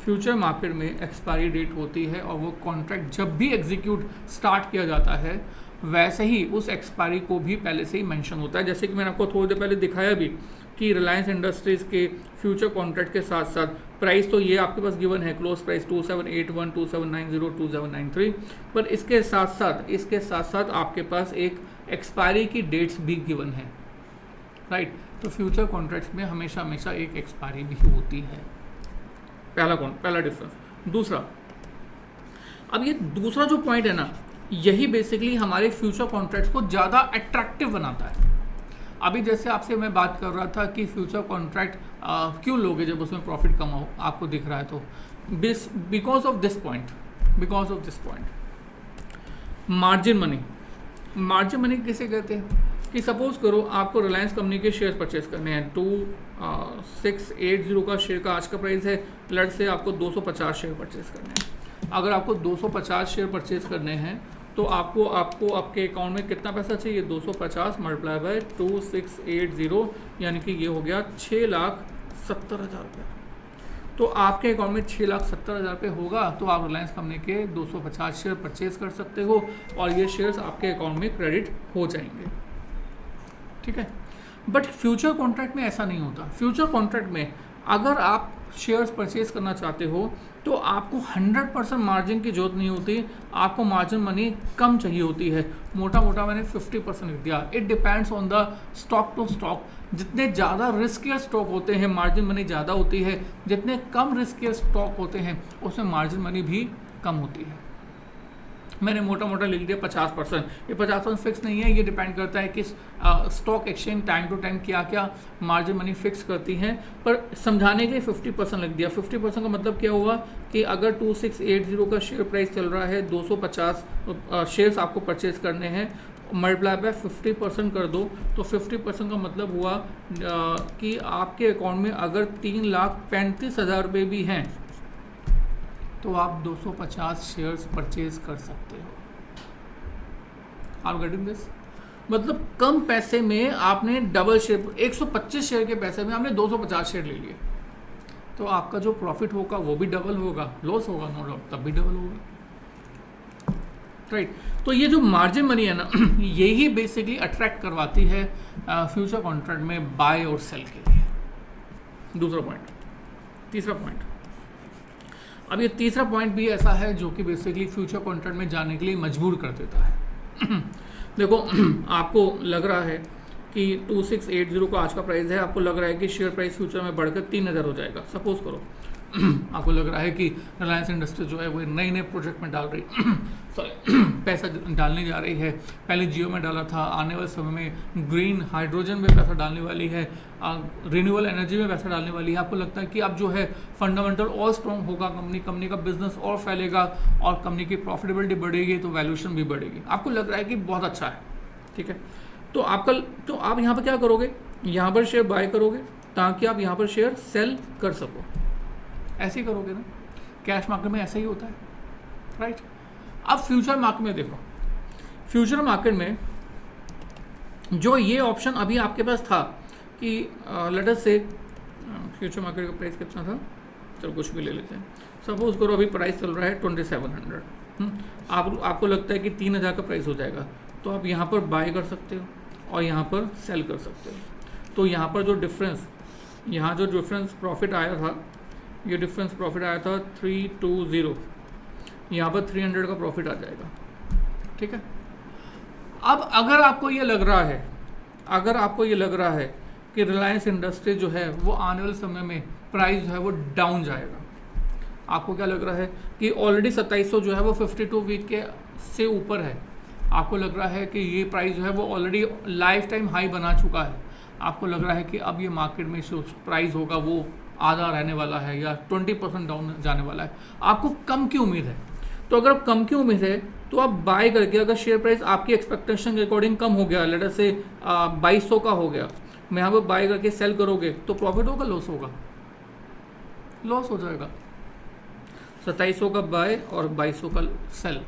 S1: Future market में एक्सपायरी डेट होती है और वो कॉन्ट्रैक्ट जब भी एग्जीक्यूट स्टार्ट किया जाता है वैसे ही उस एक्सपायरी को भी पहले से ही मेंशन होता है। जैसे कि मैंने आपको थोड़ी देर पहले दिखाया भी कि रिलायंस इंडस्ट्रीज़ के फ्यूचर कॉन्ट्रैक्ट के साथ साथ प्राइस तो ये आपके पास गिवन है, क्लोज प्राइस 2781, 2790, 2793, पर इसके साथ साथ आपके पास एक एक्सपायरी की डेट्स भी गिवन है, राइट। तो फ्यूचर कॉन्ट्रैक्ट्स में हमेशा एक एक्सपायरी भी होती है। पहला डिफरेंस। दूसरा, अब ये दूसरा जो पॉइंट है ना, यही बेसिकली हमारे फ्यूचर कॉन्ट्रैक्ट्स को ज़्यादा अट्रैक्टिव बनाता है। अभी जैसे आपसे मैं बात कर रहा था कि फ्यूचर कॉन्ट्रैक्ट क्यों लोगे जब उसमें प्रॉफिट कम हो, आपको दिख रहा है तो because of this point. Margin money किसे कहते हैं कि सपोज करो आपको रिलायंस कंपनी के शेयर परचेज करने हैं, 2680 का शेयर का आज का प्राइस है, लेट्स से आपको 250 शेयर परचेज करने हैं। अगर आपको 250 शेयर परचेज करने हैं तो आपको आपके अकाउंट में कितना पैसा चाहिए? 250 मल्टीप्लाई बाय 2680, यानी कि ये हो गया 6,70,000 रुपये। तो आपके अकाउंट में 6,70,000 रुपये होगा तो आप रिलायंस कंपनी के 250 शेयर परचेज कर सकते हो और ये शेयर्स आपके अकाउंट में क्रेडिट हो जाएंगे, ठीक है। बट फ्यूचर कॉन्ट्रैक्ट में ऐसा नहीं होता। फ्यूचर कॉन्ट्रैक्ट में अगर आप शेयर्स परचेज करना चाहते हो तो आपको 100% मार्जिन की जरूरत नहीं होती, आपको मार्जिन मनी कम चाहिए होती है। मोटा मैंने 50% लिख दिया। It depends on the stock to stock. जितने ज़्यादा रिस्कियर स्टॉक होते हैं मार्जिन मनी ज़्यादा होती है, जितने कम रिस्कियर स्टॉक होते हैं उसमें मार्जिन मनी भी कम होती है। मैंने मोटा लिख दिया 50%। ये 50% फिक्स नहीं है, ये डिपेंड करता है कि stock exchange time to time क्या मार्जिन मनी फिक्स करती हैं, पर समझाने के 50% लिख दिया। 50% का मतलब क्या हुआ कि अगर 2680 का शेयर प्राइस चल रहा है, 250 शेयर्स आपको परचेज करने हैं, मल्टीप्लाई बाय 50% कर दो तो 50% का मतलब हुआ कि आपके अकाउंट में अगर 3,35,000 रुपये भी हैं तो आप 250 शेयर्स परचेज कर सकते हो। आप गेटिंग दिस? मतलब कम पैसे में आपने डबल शेयर, 125 शेयर के पैसे में आपने 250 शेयर ले लिए, तो आपका जो प्रॉफिट होगा वो भी डबल होगा, लॉस होगा नो डाउट तब भी डबल होगा, राइट। तो ये जो मार्जिन मनी है ना, यही बेसिकली अट्रैक्ट करवाती है फ्यूचर कॉन्ट्रैक्ट में बाय और सेल के लिए। दूसरा पॉइंट। तीसरा पॉइंट, अब ये तीसरा पॉइंट भी ऐसा है जो कि बेसिकली फ्यूचर कॉन्ट्रैक्ट में जाने के लिए मजबूर कर देता है। देखो, आपको लग रहा है कि 2680 का आज का प्राइस है, आपको लग रहा है कि शेयर प्राइस फ्यूचर में बढ़कर 3,000 हो जाएगा, सपोज करो। आपको लग रहा है कि रिलायंस इंडस्ट्रीज जो है वो नए नए प्रोजेक्ट में डाल रही सॉरी पैसा डालने जा रही है। पहले जियो में डाला था, आने वाले समय में ग्रीन हाइड्रोजन में पैसा डालने वाली है, रिन्यूएबल एनर्जी में पैसा डालने वाली है। आपको लगता है कि अब जो है फंडामेंटल और स्ट्रॉन्ग होगा, कंपनी का बिजनेस और फैलेगा और कंपनी की प्रॉफिटेबिलिटी बढ़ेगी तो वैल्यूएशन भी बढ़ेगी। आपको लग रहा है कि बहुत अच्छा है, ठीक है। तो आप यहाँ पर क्या करोगे, यहाँ पर शेयर बाय करोगे ताकि आप यहाँ पर शेयर सेल कर सको। ऐसे ही करोगे ना, कैश मार्केट में ऐसा ही होता है, राइट। अब फ्यूचर मार्केट में देखो, फ्यूचर मार्केट में जो ये ऑप्शन अभी आपके पास था कि लेट अस से फ्यूचर मार्केट का प्राइस कितना था, चलो कुछ भी ले लेते हैं। सपोज करो अभी प्राइस चल रहा है 2700, आपको लगता है कि 3000 का प्राइस हो जाएगा, तो आप यहाँ पर बाय कर सकते हो और यहाँ पर सेल कर सकते हो। तो यहाँ पर जो डिफरेंस प्रॉफिट आया था, ये डिफरेंस प्रॉफिट आया था 320, यहाँ पर 300 का प्रॉफिट आ जाएगा, ठीक है। अब अगर आपको ये लग रहा है कि रिलायंस इंडस्ट्री जो है वो आने वाले समय में प्राइस जो है वो डाउन जाएगा, आपको क्या लग रहा है कि ऑलरेडी 2700 जो है वो 52 वीक के से ऊपर है, आपको लग रहा है कि ये प्राइस जो है वो ऑलरेडी लाइफ टाइम हाई बना चुका है, आपको लग रहा है कि अब ये मार्केट में जो प्राइस होगा वो आधा रहने वाला है या 20% डाउन जाने वाला है, आपको कम की उम्मीद है। तो अगर कम की उम्मीद है तो आप बाय करके, अगर शेयर प्राइस आपकी एक्सपेक्टेशन के अकॉर्डिंग कम हो गया, लेट अस से 2200 का हो गया, मैं यहाँ पर बाय करके सेल करोगे तो प्रॉफिट होगा, लॉस होगा? लॉस हो जाएगा। 2700 का बाय और 2200 का सेल,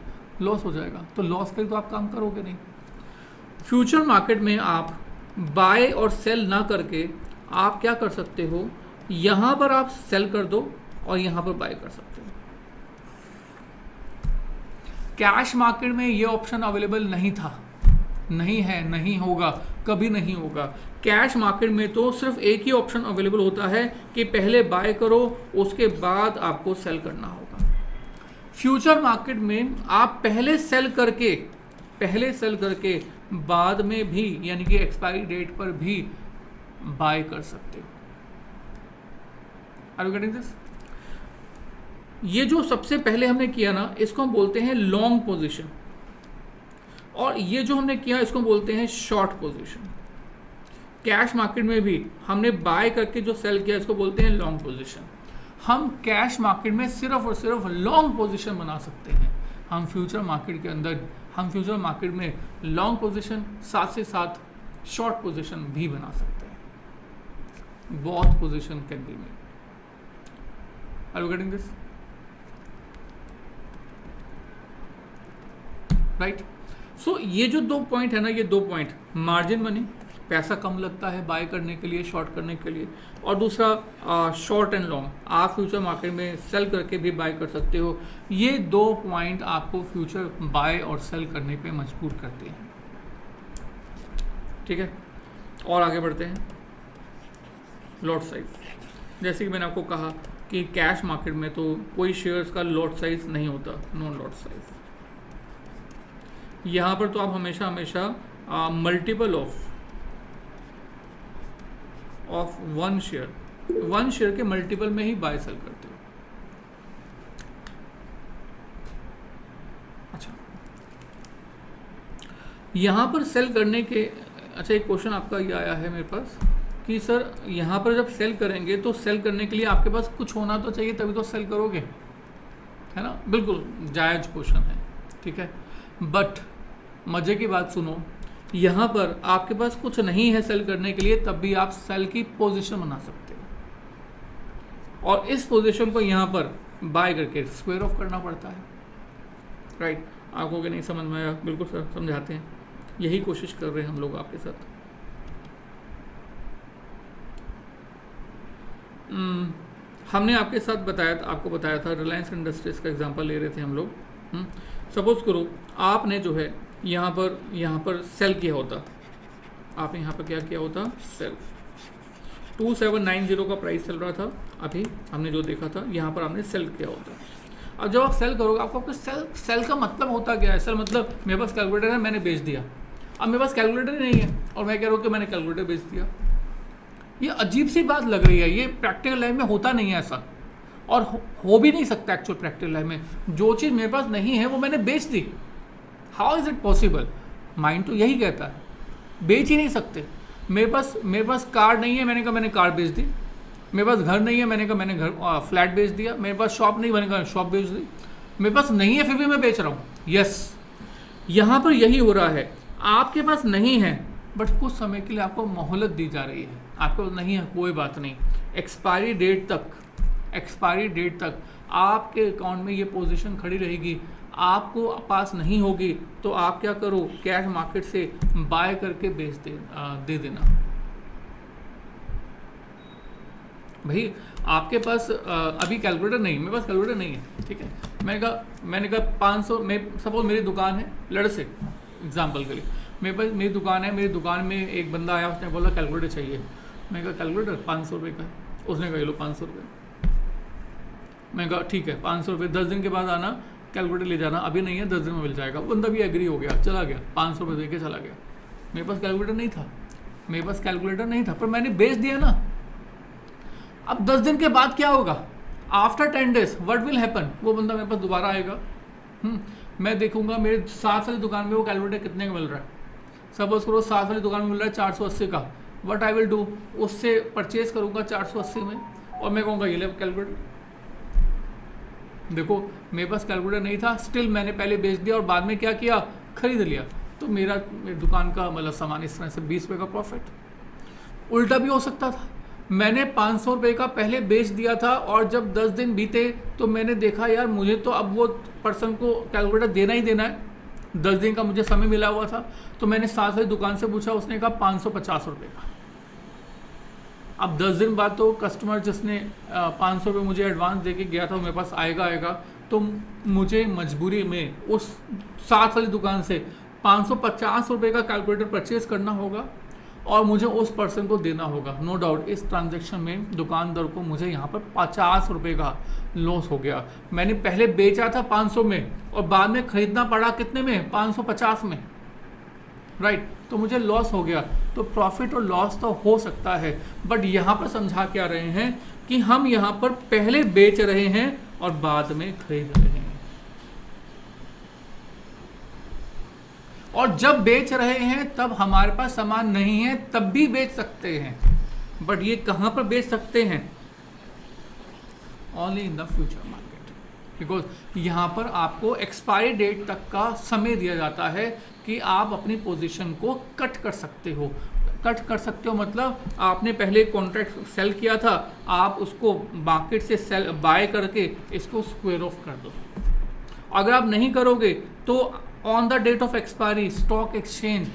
S1: लॉस हो जाएगा। तो लॉस के तो आप काम करोगे नहीं। फ्यूचर मार्केट में आप बाय और सेल ना करके आप क्या कर सकते हो, यहाँ पर आप सेल कर दो और यहाँ पर बाय कर सकते हो। कैश मार्केट में ये ऑप्शन अवेलेबल नहीं था, नहीं है, नहीं होगा, कभी नहीं होगा। कैश मार्केट में तो सिर्फ एक ही ऑप्शन अवेलेबल होता है कि पहले बाय करो उसके बाद आपको सेल करना होगा। फ्यूचर मार्केट में आप पहले सेल करके बाद में भी, यानी कि एक्सपायरी डेट पर भी बाय कर सकते हो। Are you getting this? ये जो सबसे पहले हमने किया ना, इसको हम बोलते हैं लॉन्ग पोजीशन, और ये जो हमने किया इसको बोलते हैं शॉर्ट पोजीशन। कैश मार्केट में भी हमने बाय करके जो सेल किया इसको बोलते हैं लॉन्ग पोजीशन। हम कैश मार्केट में सिर्फ और सिर्फ लॉन्ग पोजीशन बना सकते हैं। हम फ्यूचर मार्केट में लॉन्ग पोजीशन साथ से साथ शॉर्ट पोजीशन भी बना सकते हैं। Both position can be made. Are you getting this? Right. So ये जो 2 पॉइंट है ना, ये 2 पॉइंट, मार्जिन मनी, पैसा कम लगता है बाय करने के लिए, शॉर्ट करने के लिए, और दूसरा शॉर्ट एंड लॉन्ग, आप फ्यूचर मार्केट में सेल करके भी बाय कर सकते हो। ये 2 पॉइंट आपको फ्यूचर बाय और सेल करने पे मजबूर करते हैं, ठीक है। और आगे बढ़ते हैं। लॉट साइज, जैसे कि मैंने आपको कहा कि कैश मार्केट में तो कोई शेयर्स का लॉट साइज नहीं होता, नो लॉट साइज। यहाँ पर तो आप हमेशा मल्टीपल ऑफ वन शेयर के मल्टीपल में ही बाय सेल करते हो। अच्छा, यहाँ पर सेल करने के, अच्छा एक क्वेश्चन आपका ये आया है मेरे पास कि सर यहाँ पर जब सेल करेंगे तो सेल करने के लिए आपके पास कुछ होना तो चाहिए तभी तो सेल करोगे, है ना? बिल्कुल जायज़ क्वेश्चन है, ठीक है। बट मज़े की बात सुनो, यहाँ पर आपके पास कुछ नहीं है सेल करने के लिए, तब भी आप सेल की पोजीशन बना सकते हो, और इस पोजीशन को यहाँ पर बाय करके स्क्वायर ऑफ करना पड़ता है, राइट। आपको नहीं समझ में आया? बिल्कुल सर समझाते हैं, यही कोशिश कर रहे हैं हम लोग आपके साथ। हमने आपको बताया था रिलायंस इंडस्ट्रीज का एग्जांपल ले रहे थे हम लोग। सपोज करो आपने जो है यहाँ पर सेल किया होता, आपने यहाँ पर क्या किया होता, सेल। 2790 का प्राइस चल रहा था अभी, हमने जो देखा था, यहाँ पर आपने सेल किया होता। अब जब आप सेल करोगे, आपको सेल का मतलब होता क्या है? सेल मतलब मेरे पास कैलकुलेटर है, मैंने बेच दिया। अब मेरे पास कैलकुलेटर ही नहीं है और मैं कह रहा हूँ कि मैंने कैलकुलेटर बेच दिया। ये अजीब सी बात लग रही है, ये प्रैक्टिकल लाइफ में होता नहीं है ऐसा। और हो भी नहीं सकता एक्चुअल प्रैक्टिकल लाइफ में। जो चीज़ मेरे पास नहीं है वो मैंने बेच दी। How is it possible? Mind तो यही कहता है, बेच ही नहीं सकते। मेरे पास कार नहीं है, मैंने कहा मैंने कार बेच दी। मेरे पास घर नहीं है, मैंने कहा मैंने घर फ्लैट बेच दिया। मेरे पास शॉप नहीं, मैंने कहा शॉप बेच दी। मेरे पास नहीं है फिर भी मैं बेच रहा हूँ। यस, यहाँ पर यही हो रहा है। आपके पास नहीं है बट कुछ समय के लिए आपको मोहलत दी जा रही है। आपके पास नहीं है कोई बात नहीं, एक्सपायरी डेट तक आपके अकाउंट में ये पोजीशन खड़ी रहेगी। आपको पास नहीं होगी तो आप क्या करो, कैश मार्केट से बाय करके दे देना। भाई आपके पास अभी कैलकुलेटर नहीं, मेरे पास कैलकुलेटर नहीं है, ठीक है। मैंने कहा 500 में, सपोज मेरी दुकान है, लड़ से एग्जाम्पल के लिए मेरी दुकान है। मेरी दुकान में एक बंदा आया, उसने बोला कैलकुलेटर चाहिए। मैंने कहा कैलकुलेटर 500 रुपये का है। उसने कहा ये लो 500 रुपये। मैंने कहा ठीक है 500 रुपये, 10 दिन के बाद आना कैलकुलेटर ले जाना, अभी नहीं है 10 दिन में मिल जाएगा। बंदा भी एग्री हो गया, चला गया, 500 रुपये दे के चला गया। मेरे पास कैलकुलेटर नहीं था, पर मैंने बेच दिया ना। अब 10 दिन के बाद क्या होगा? After 10 days what will happen? वो बंदा मेरे पास दोबारा आएगा। मैं देखूंगा मेरे साथ वाली दुकान में वो कैलकुलेटर कितने का मिल रहा है। सपोज करो साथ वाली दुकान में मिल रहा है 480 का। व्हाट आई विल डू, उससे परचेज करूंगा 480 में और मैं कहूँगा ये ले कैलकुलेटर। देखो मेरे पास कैलकुलेटर नहीं था, स्टिल मैंने पहले बेच दिया और बाद में क्या किया, खरीद लिया। तो मेरी दुकान का मतलब सामान इस तरह से 20 रुपये का प्रॉफिट। उल्टा भी हो सकता था, मैंने 500 रुपये का पहले बेच दिया था और जब 10 दिन बीते तो मैंने देखा यार मुझे तो अब वो पर्सन को कैलकुलेटर देना ही देना है। 10 दिन का मुझे समय मिला हुआ था, तो मैंने साथ वाली दुकान से पूछा, उसने कहा 550 रुपये का। अब 10 दिन बाद तो कस्टमर जिसने 500 रुपये मुझे एडवांस दे के गया था वो मेरे पास आएगा, तो मुझे मजबूरी में उस साथ वाली दुकान से 550 रुपये का कैलकुलेटर परचेज करना होगा और मुझे उस पर्सन को देना होगा। नो डाउट इस ट्रांजैक्शन में दुकानदार को मुझे यहाँ पर 50 रुपये का लॉस हो गया। मैंने पहले बेचा था 500 में और बाद में खरीदना पड़ा कितने में, 550 में, राइट। तो मुझे लॉस हो गया। तो प्रॉफिट और लॉस तो हो सकता है, बट यहाँ पर समझा क्या रहे हैं कि हम यहाँ पर पहले बेच रहे हैं और बाद में खरीद रहे हैं। और जब बेच रहे हैं तब हमारे पास सामान नहीं है, तब भी बेच सकते हैं। बट ये कहां पर बेच सकते हैं? Only in the future market, because यहां पर आपको एक्सपायरी डेट तक का समय दिया जाता है कि आप अपनी पोजीशन को कट कर सकते हो। कट कर सकते हो मतलब आपने पहले कॉन्ट्रैक्ट सेल किया था, आप उसको मार्केट से सेल बाय करके इसको स्क्वायर ऑफ कर दो। अगर आप नहीं करोगे तो on the date of expiry stock exchange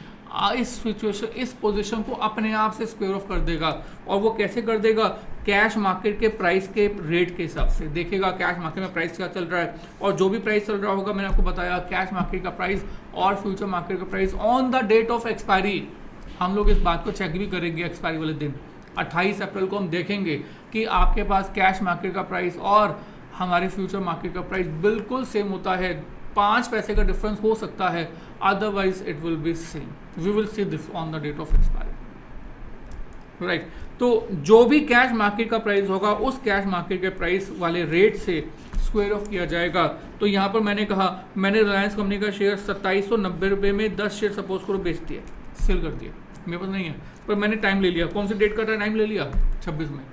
S1: इस सिचुएशन, इस पोजीशन को अपने आप से स्क्वायर ऑफ कर देगा। और वो कैसे कर देगा? कैश मार्केट के प्राइस के रेट के हिसाब से देखेगा कैश मार्केट में प्राइस क्या चल रहा है, और जो भी प्राइस चल रहा होगा, मैंने आपको बताया कैश मार्केट का प्राइस और फ्यूचर मार्केट का price on the date of expiry. हम लोग इस बात को चेक भी करेंगे एक्सपायरी वाले दिन 28 अप्रैल को हम देखेंगे कि आपके पास कैश मार्केट का प्राइस और हमारे फ्यूचर मार्केट का प्राइस बिल्कुल सेम होता है, 5 पैसे का डिफरेंस हो सकता है, otherwise it will be same. We will see this on the date of expiry, right. तो जो भी कैश मार्केट का प्राइस होगा उस कैश मार्केट के प्राइस वाले रेट से स्क्वायर ऑफ किया जाएगा। तो यहाँ पर मैंने कहा मैंने रिलायंस कंपनी का शेयर 2790 रुपये में 10 शेयर सपोज करो बेच दिया, सेल कर दिया। मेरे पास नहीं है पर मैंने टाइम ले लिया। कौन सी डेट का टाइम ले लिया? 26 मई।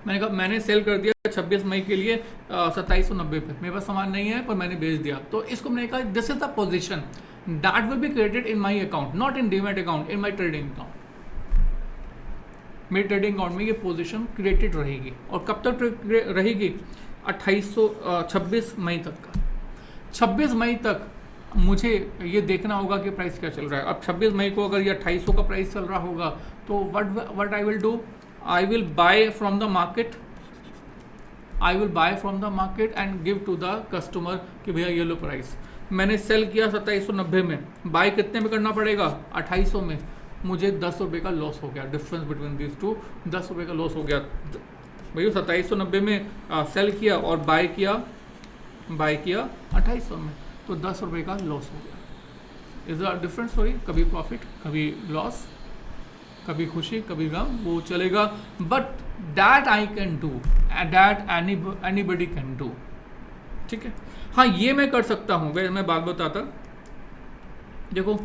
S1: मैंने कहा मैंने सेल कर दिया 26 मई के लिए 2790 पे। मेरे पास सामान नहीं है पर मैंने बेच दिया। तो इसको मैंने कहा this is the position that will be created in my account, not in demat account, in my trading account. मेरे ट्रेडिंग अकाउंट में ये पोजीशन क्रिएटेड रहेगी। और कब तक रहेगी? 26 मई तक का। 26 मई तक मुझे ये देखना होगा कि प्राइस क्या चल रहा है। अब 26 मई को अगर ये 2800 का प्राइस चल रहा होगा तो what I will do, I will buy from the market and give to the customer कि भैया ये लो प्राइस। मैंने सेल किया 2790 में, बाय कितने में करना पड़ेगा? 2800 में। मुझे 10 रुपये का लॉस हो गया, डिफरेंस बिटवीन दिस टू 10 रुपये का लॉस हो गया। भैया 2790 में सेल किया और बाय किया 2800 में, तो 10 रुपये का लॉस हो गया। इज द डिफरेंट स्टोरी, कभी प्रॉफिट कभी लॉस, कभी खुशी कभी गम, वो चलेगा। But that I can do that anybody can do. ठीक है, हाँ ये मैं कर सकता हूँ, मैं बात बताता। देखो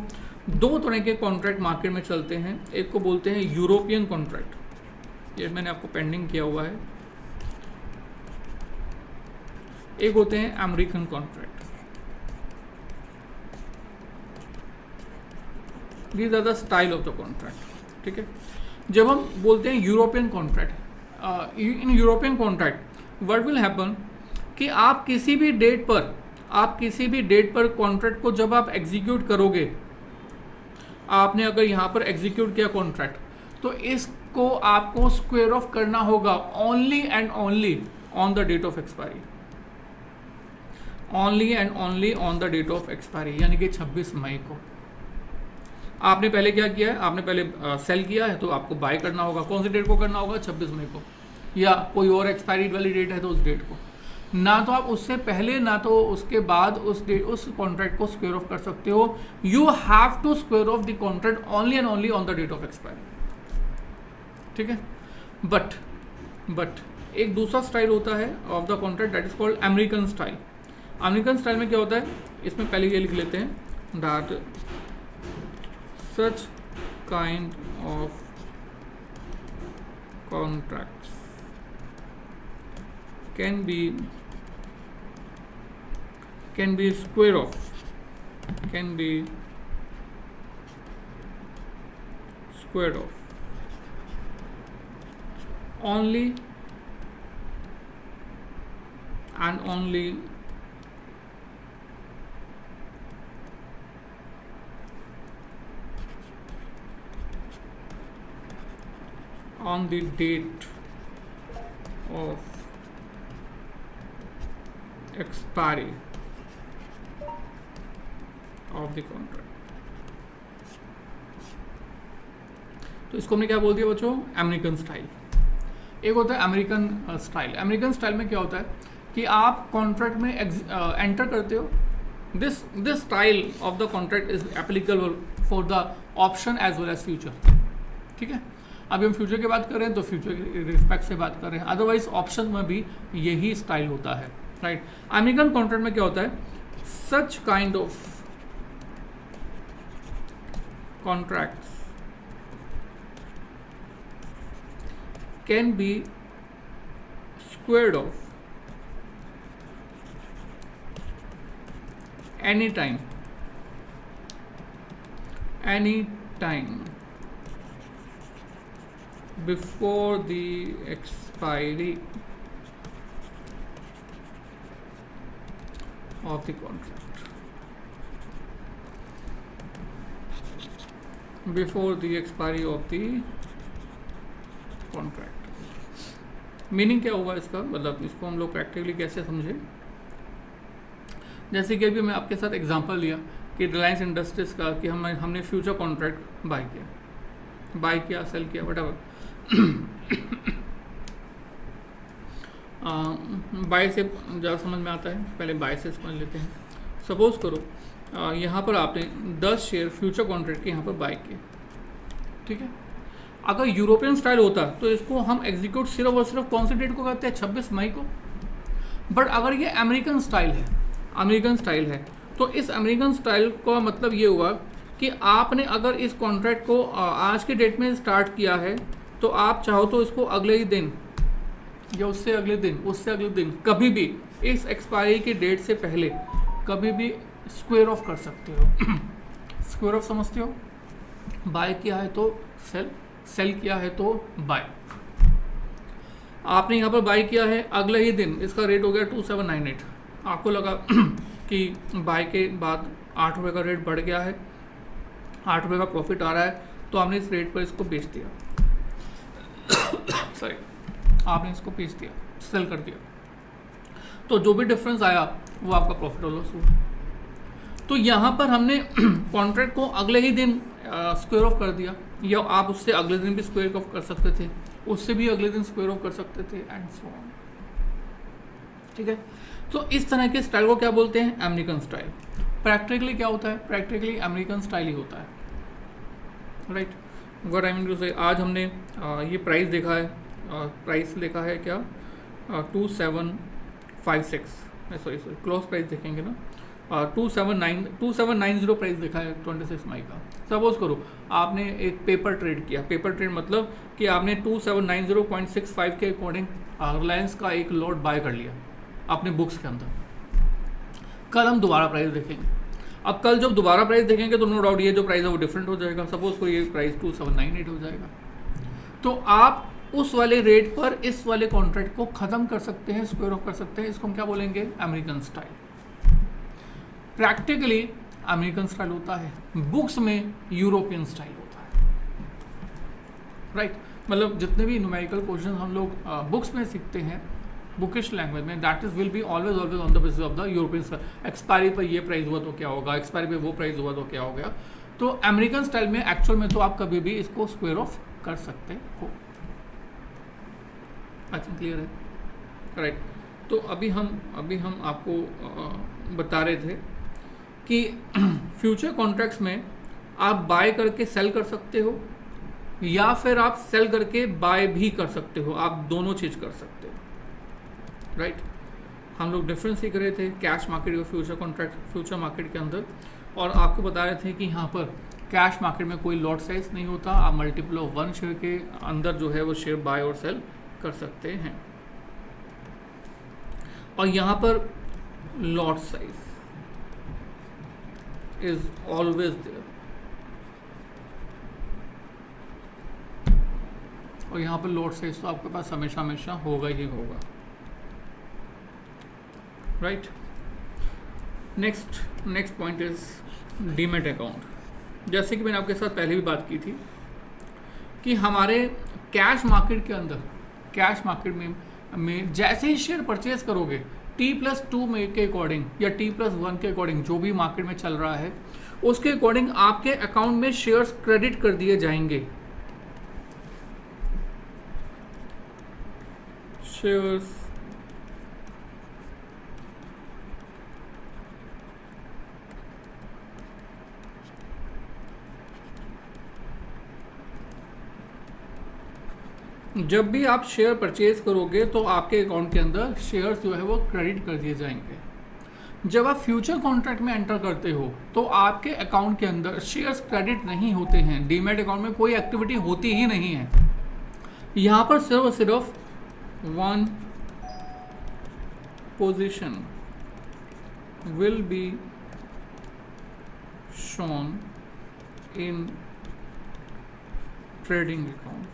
S1: दो तरह के कॉन्ट्रैक्ट मार्केट में चलते हैं, एक को बोलते हैं यूरोपियन कॉन्ट्रैक्ट, ये मैंने आपको पेंडिंग किया हुआ है, एक होते हैं American contract. These are the style of the contract. ठीक है, जब हम बोलते हैं European contract, in European contract what will happen कि आप किसी भी डेट पर कॉन्ट्रैक्ट को जब आप एग्जीक्यूट करोगे, आपने अगर यहाँ पर एग्जीक्यूट किया कॉन्ट्रैक्ट, तो इसको आपको स्क्वायर ऑफ करना होगा only and only on the date of expiry, only and only on the date of expiry, यानी कि 26 मई को। आपने पहले क्या किया है, आपने पहले सेल किया है, तो आपको बाय करना होगा, कौन सी डेट को करना होगा, 26 मई को, या कोई और एक्सपायरी वाली डेट है तो उस डेट को, ना तो आप उससे पहले ना तो उसके बाद उस कॉन्ट्रैक्ट को स्क्वायर ऑफ कर सकते हो। You have to square off the contract only and only on the date of expiry. ठीक है, बट एक दूसरा स्टाइल होता है of the contract, that is called American style. American style में क्या होता है, इसमें पहले ये लिख लेते हैं, that such kind of contracts can be square of only and only on the date of expiry of the contract। तो इसको हमने क्या बोल दिया बच्चों, अमेरिकन स्टाइल। एक होता है अमेरिकन स्टाइल। अमेरिकन स्टाइल में क्या होता है कि आप कॉन्ट्रैक्ट में एंटर करते हो, this style of the contract is applicable for the option as well as future. ठीक है, अभी हम फ्यूचर की बात कर रहे हैं तो फ्यूचर के रिस्पेक्ट से बात कर रहे हैं, अदरवाइज ऑप्शन में भी यही स्टाइल होता है। राइट, अमेरिकन कॉन्ट्रैक्ट में क्या होता है, such kind of contracts can be squared of any time before the expiry of the contract, before the expiry of the contract। Meaning क्या हुआ इसका, मतलब इसको हम लोग प्रैक्टिकली कैसे समझे। जैसे कि अभी मैं आपके साथ एग्जांपल लिया कि रिलायंस इंडस्ट्रीज का, कि हमने फ्यूचर कॉन्ट्रैक्ट बाय किया सेल किया वटएवर। बाय से ज़्यादा समझ में आता है, पहले बाय से समझ लेते हैं। सपोज करो यहाँ पर आपने 10 शेयर फ्यूचर कॉन्ट्रैक्ट के यहाँ पर बाय किए। ठीक है, अगर यूरोपियन स्टाइल होता तो इसको हम एग्जीक्यूट सिर्फ और सिर्फ कौन सी डेट को करते हैं, 26 मई को। बट अगर ये अमेरिकन स्टाइल है तो इस अमेरिकन स्टाइल का मतलब ये हुआ कि आपने अगर इस कॉन्ट्रैक्ट को आज के डेट में स्टार्ट किया है, तो आप चाहो तो इसको अगले ही दिन या उससे अगले दिन कभी भी इस एक्सपायरी की डेट से पहले कभी भी स्क्वायर ऑफ कर सकते हो। स्क्वायर ऑफ समझते हो, बाय किया है तो सेल किया है तो बाय। आपने यहाँ पर बाय किया है, अगले ही दिन इसका रेट हो गया 2798, आपको लगा कि बाय के बाद 8 रुपये का रेट बढ़ गया है, 8 रुपये का प्रॉफिट आ रहा है, तो आपने इस रेट पर इसको बेच दिया। सॉरी, आपने इसको बेच दिया, सेल कर दिया, तो जो भी डिफरेंस आया वो आपका प्रॉफिट और लॉस हुआ। तो यहाँ पर हमने कॉन्ट्रैक्ट को अगले ही दिन स्क्वायर ऑफ कर दिया, या आप उससे अगले दिन भी स्क्वायर ऑफ कर सकते थे, उससे भी अगले दिन स्क्वायर ऑफ कर सकते थे, एंड सो ऑन। ठीक है, तो इस तरह के स्टाइल को क्या बोलते हैं, अमेरिकन स्टाइल। प्रैक्टिकली क्या होता है, प्रैक्टिकली अमेरिकन स्टाइल ही होता है। Right, what I mean to say, आज हमने ये प्राइस देखा है, प्राइस देखा है क्या, 2756, सॉरी क्लोज प्राइस देखेंगे ना, 2790 प्राइस देखा है 26 मई का। सपोज करो आपने एक पेपर ट्रेड किया, पेपर ट्रेड मतलब कि आपने 2790.65 के अकॉर्डिंग रिलायंस का एक लॉट बाय कर लिया अपने बुक्स के अंदर। कल हम दोबारा प्राइस देखेंगे। अब कल जब दोबारा प्राइस देखेंगे तो नो डाउट ये जो प्राइस है वो डिफरेंट हो जाएगा। सपोज को ये प्राइस 2798 हो जाएगा, तो आप उस वाले रेट पर इस वाले कॉन्ट्रैक्ट को ख़त्म कर सकते हैं, स्क्वायर ऑफ कर सकते हैं। इसको हम क्या बोलेंगे? American style. Practically American style होता है, बुक्स में यूरोपियन स्टाइल होता है, राइट मतलब जितने भी न्यूमेरिकल क्वेश्चन हम लोग बुक्स में सीखते हैं बुकिश लैंग्वेज में, that is will be always on the basis of the European style. Expiry पर ये प्राइस हुआ तो क्या होगा, एक्सपायरी पे वो प्राइस हुआ तो क्या हो गया। तो अमेरिकन स्टाइल में एक्चुअल में तो आप कभी भी इसको स्क्वायर ऑफ कर सकते हो। आई थिंक क्लियर है, राइट। तो अभी हम आपको बता रहे थे कि फ्यूचर कॉन्ट्रैक्ट्स में आप बाय करके सेल कर सकते हो या फिर आप सेल करके बाय भी कर सकते हो, आप दोनों चीज़ कर सकते हो, राइट। हम लोग डिफरेंस सीख रहे थे कैश मार्केट और फ्यूचर कॉन्ट्रैक्ट, फ्यूचर मार्केट के अंदर, और आपको बता रहे थे कि यहाँ पर कैश मार्केट में कोई लॉट साइज नहीं होता, आप मल्टीपल ऑफ 1 शेयर के अंदर जो है वो शेयर बाय और सेल कर सकते हैं। और यहाँ पर lot size is always there, और यहाँ पर लॉट साइज तो आपके पास हमेशा हमेशा होगा ही होगा, right. Next point is demat account. जैसे कि मैंने आपके साथ पहले भी बात की थी कि हमारे कैश मार्केट के अंदर, कैश मार्केट में जैसे ही शेयर परचेज करोगे T+2 में के अकॉर्डिंग या T+1 के अकॉर्डिंग जो भी मार्केट में चल रहा है उसके अकॉर्डिंग आपके अकाउंट में शेयर्स क्रेडिट कर दिए जाएंगे। शेयर्स जब भी आप शेयर परचेज करोगे तो आपके अकाउंट के अंदर शेयर्स जो है वो क्रेडिट कर दिए जाएंगे। जब आप फ्यूचर कॉन्ट्रैक्ट में एंटर करते हो तो आपके अकाउंट के अंदर शेयर्स क्रेडिट नहीं होते हैं, डीमैट अकाउंट में कोई एक्टिविटी होती ही नहीं है। यहाँ पर सिर्फ 1 position will be shown in trading account.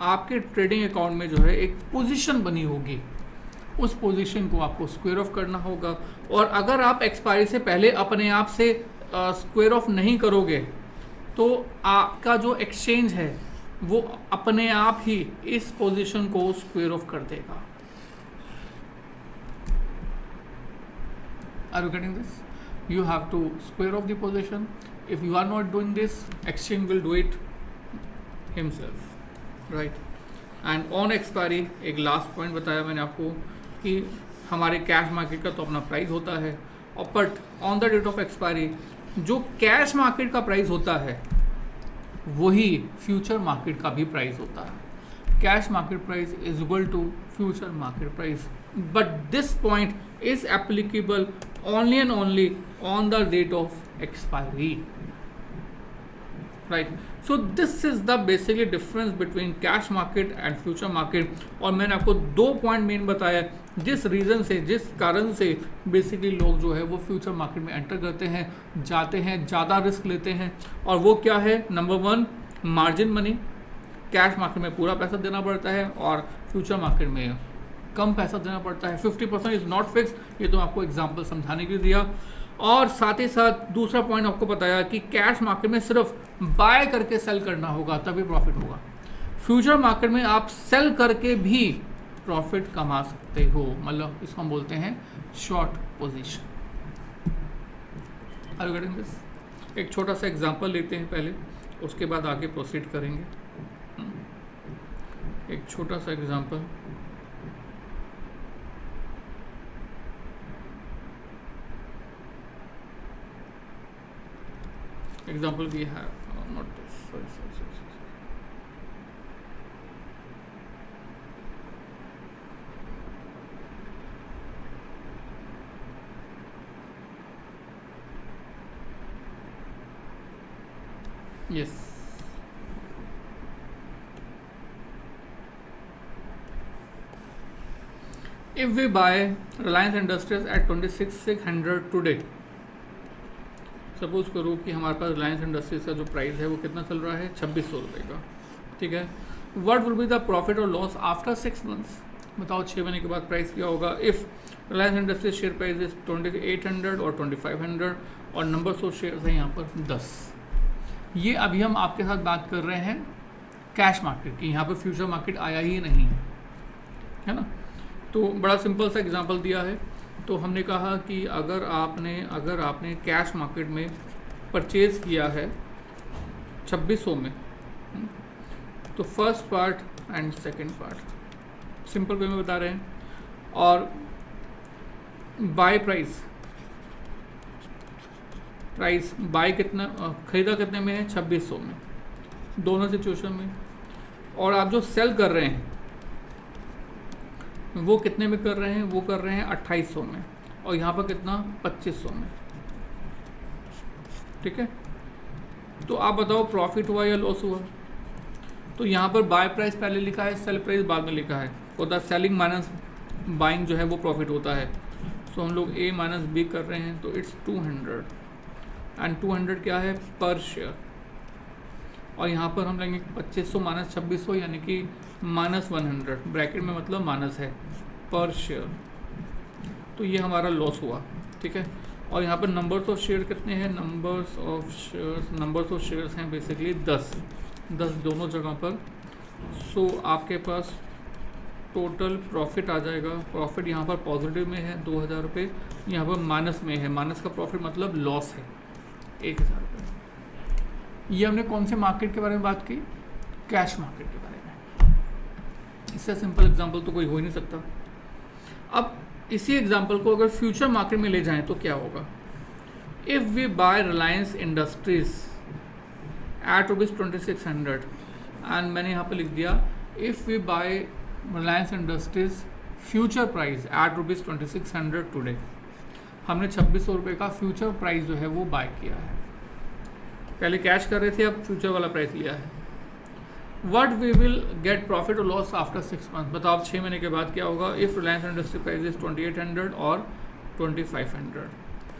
S1: आपके ट्रेडिंग अकाउंट में जो है एक पोजीशन बनी होगी, उस पोजीशन को आपको स्क्वायर ऑफ करना होगा। और अगर आप एक्सपायरी से पहले अपने आप से स्क्वायर ऑफ नहीं करोगे तो आपका जो एक्सचेंज है वो अपने आप ही इस पोजीशन को स्क्वायर ऑफ कर देगा। Are you getting this? You have to square off the position. If you are not doing this, exchange will do it himself. Right. And on expiry एक लास्ट पॉइंट बताया मैंने आपको कि हमारे cash market का तो अपना प्राइस होता है, और but on the date of expiry जो कैश मार्केट का प्राइस होता है वही फ्यूचर मार्केट का भी प्राइस होता है। Cash market price is equal to future market price, but this point is applicable only and only on the date of expiry, right. So this is the basically difference between cash market and future market. और मैंने आपको 2 point main बताया जिस reason से, जिस कारण से basically लोग जो है वो फ्यूचर मार्केट में एंटर करते हैं, जाते हैं, ज़्यादा रिस्क लेते हैं। और वो क्या है? Number 1 margin money, cash market में पूरा पैसा देना पड़ता है और फ्यूचर मार्केट में कम पैसा देना पड़ता है। 50% इज़ नॉट फिक्स, ये तो आपको एग्जाम्पल समझाने के लिए दिया। और साथ ही साथ दूसरा पॉइंट आपको बताया कि कैश मार्केट में सिर्फ बाय करके सेल करना होगा तभी प्रॉफिट होगा। फ्यूचर मार्केट में आप सेल करके भी प्रॉफिट कमा सकते हो, मतलब इसको हम बोलते हैं short position. Are you getting this? एक छोटा सा एग्जांपल लेते हैं पहले, उसके बाद आगे प्रोसीड करेंगे। एक छोटा सा example, example we have not this, sorry. Yes. If we buy Reliance Industries at 26,600 today, suppose करो कि हमारे पास रिलायंस इंडस्ट्रीज का जो प्राइस है वो कितना चल रहा है, 2600 रुपये का, ठीक है। What will be the profit और लॉस आफ्टर 6 मंथ्स, बताओ 6 महीने के बाद प्राइस क्या होगा। If Reliance industries share price is 2800 और 2500 और नंबर ऑफ शेयर्स हैं यहाँ पर 10। ये अभी हम आपके साथ बात कर रहे हैं कैश मार्केट की, यहाँ पर फ्यूचर मार्केट आया ही नहीं है ना। तो बड़ा सिंपल सा एग्जांपल दिया है। तो हमने कहा कि अगर आपने कैश मार्केट में परचेज़ किया है 2600 में, तो first part and second part simple way में बता रहे हैं, और बाय प्राइस बाय कितना खरीदा कितने में है, 2600 में, दोनों सिचुएशन में। और आप जो सेल कर रहे हैं वो कितने में कर रहे हैं, वो कर रहे हैं 2800 में, और यहाँ पर कितना 2500 में, ठीक है। तो आप बताओ प्रॉफिट हुआ या लॉस हुआ। तो यहाँ पर बाय प्राइस पहले लिखा है, सेल प्राइस बाद में लिखा है, और द सेलिंग माइनस बाइंग जो है वो प्रॉफिट होता है। सो हम लोग ए माइनस बी कर रहे हैं, तो इट्स 200 एंड 200 क्या है पर शेयर, और यहाँ पर हम लेंगे 2500 माइनस 2600 यानी कि -100, ब्रैकेट में मतलब माइनस है, पर शेयर। तो ये हमारा लॉस हुआ, ठीक है। और यहाँ पर नंबर्स ऑफ शेयर कितने हैं, नंबर्स ऑफ शेयर्स हैं बेसिकली 10 दोनों जगह पर। सो आपके पास टोटल प्रॉफिट आ जाएगा, प्रॉफिट यहाँ पर पॉजिटिव में है 2000 रुपये, यहाँ पर माइनस में है, माइनस का प्रॉफिट मतलब लॉस है 1000 रुपये। ये हमने कौन से मार्केट के बारे में बात की, कैश मार्केट के बारे में। इससे सिंपल एग्जांपल तो कोई हो ही नहीं सकता। अब इसी एग्जांपल को अगर फ्यूचर मार्केट में ले जाएं तो क्या होगा। If we buy Reliance Industries at ₹2600 and मैंने यहाँ पर लिख दिया if we buy Reliance Industries future price at ₹2600 today, हमने 2600 रुपये का फ्यूचर प्राइस जो है वो बाय किया है। पहले कैश कर रहे थे, अब फ्यूचर वाला प्राइस लिया है। What we will get profit और लॉस आफ्टर 6 मंथ, बताओ आप 6 महीने के बाद क्या होगा। If Reliance industry price is 2800 और 2500,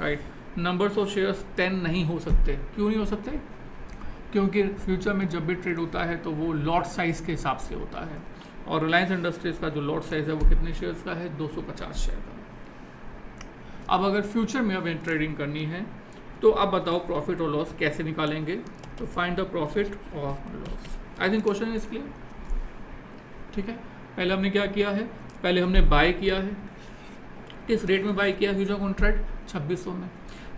S1: राइट। नंबर्स ऑफ शेयर्स 10 नहीं हो सकते, क्यों नहीं हो सकते, क्योंकि फ्यूचर में जब भी ट्रेड होता है तो वो लॉट साइज़ के हिसाब से होता है, और रिलायंस इंडस्ट्रीज़ का जो लॉट साइज़ है वो कितने शेयर्स का है, 250 शेयर का। अब अगर फ्यूचर में हमें ट्रेडिंग करनी है तो अब बताओ प्रॉफिट और लॉस कैसे निकालेंगे। तो फाइंड द प्रॉफिट और loss. I think question is clear, ठीक है। पहले हमने क्या किया है, पहले हमने बाय किया है, किस रेट में बाय किया फ्यूचर कॉन्ट्रैक्ट 2600 में।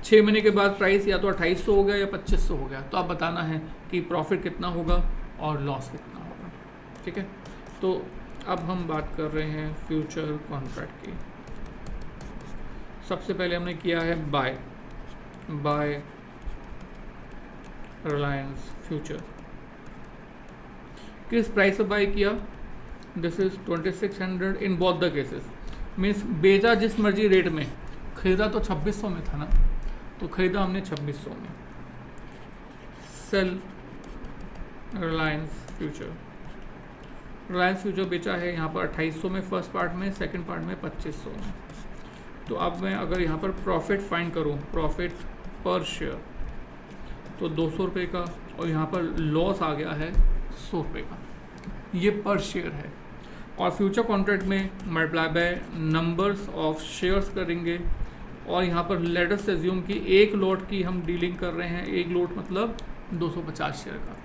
S1: 6 महीने के बाद प्राइस या तो 2800 हो गया या 2500 हो गया, तो आप बताना है कि प्रॉफिट कितना होगा और लॉस कितना होगा, ठीक है। तो अब हम बात कर रहे हैं फ्यूचर कॉन्ट्रैक्ट की। सबसे पहले हमने किया है बाय रिलायंस फ्यूचर, किस प्राइस पे बाय किया, this is 2600 in both the cases, means बेचा जिस मर्जी रेट में, खरीदा तो 2600 में था ना, तो खरीदा हमने 2600 में। सेल रिलायंस फ्यूचर बेचा है यहाँ पर 2800 में फर्स्ट पार्ट में, सेकंड पार्ट में 2500 में। तो अब मैं अगर यहाँ पर प्रॉफिट फाइंड करूँ, प्रॉफिट पर शेयर, तो 200 रुपये का, और यहाँ पर लॉस आ गया है 100 रुपये का, ये पर शेयर है। और फ्यूचर कॉन्ट्रैक्ट में multiply by numbers of shares करेंगे, और यहाँ पर लेट अस अज्यूम कि एक लॉट की हम डीलिंग कर रहे हैं, एक लॉट मतलब 250 शेयर का।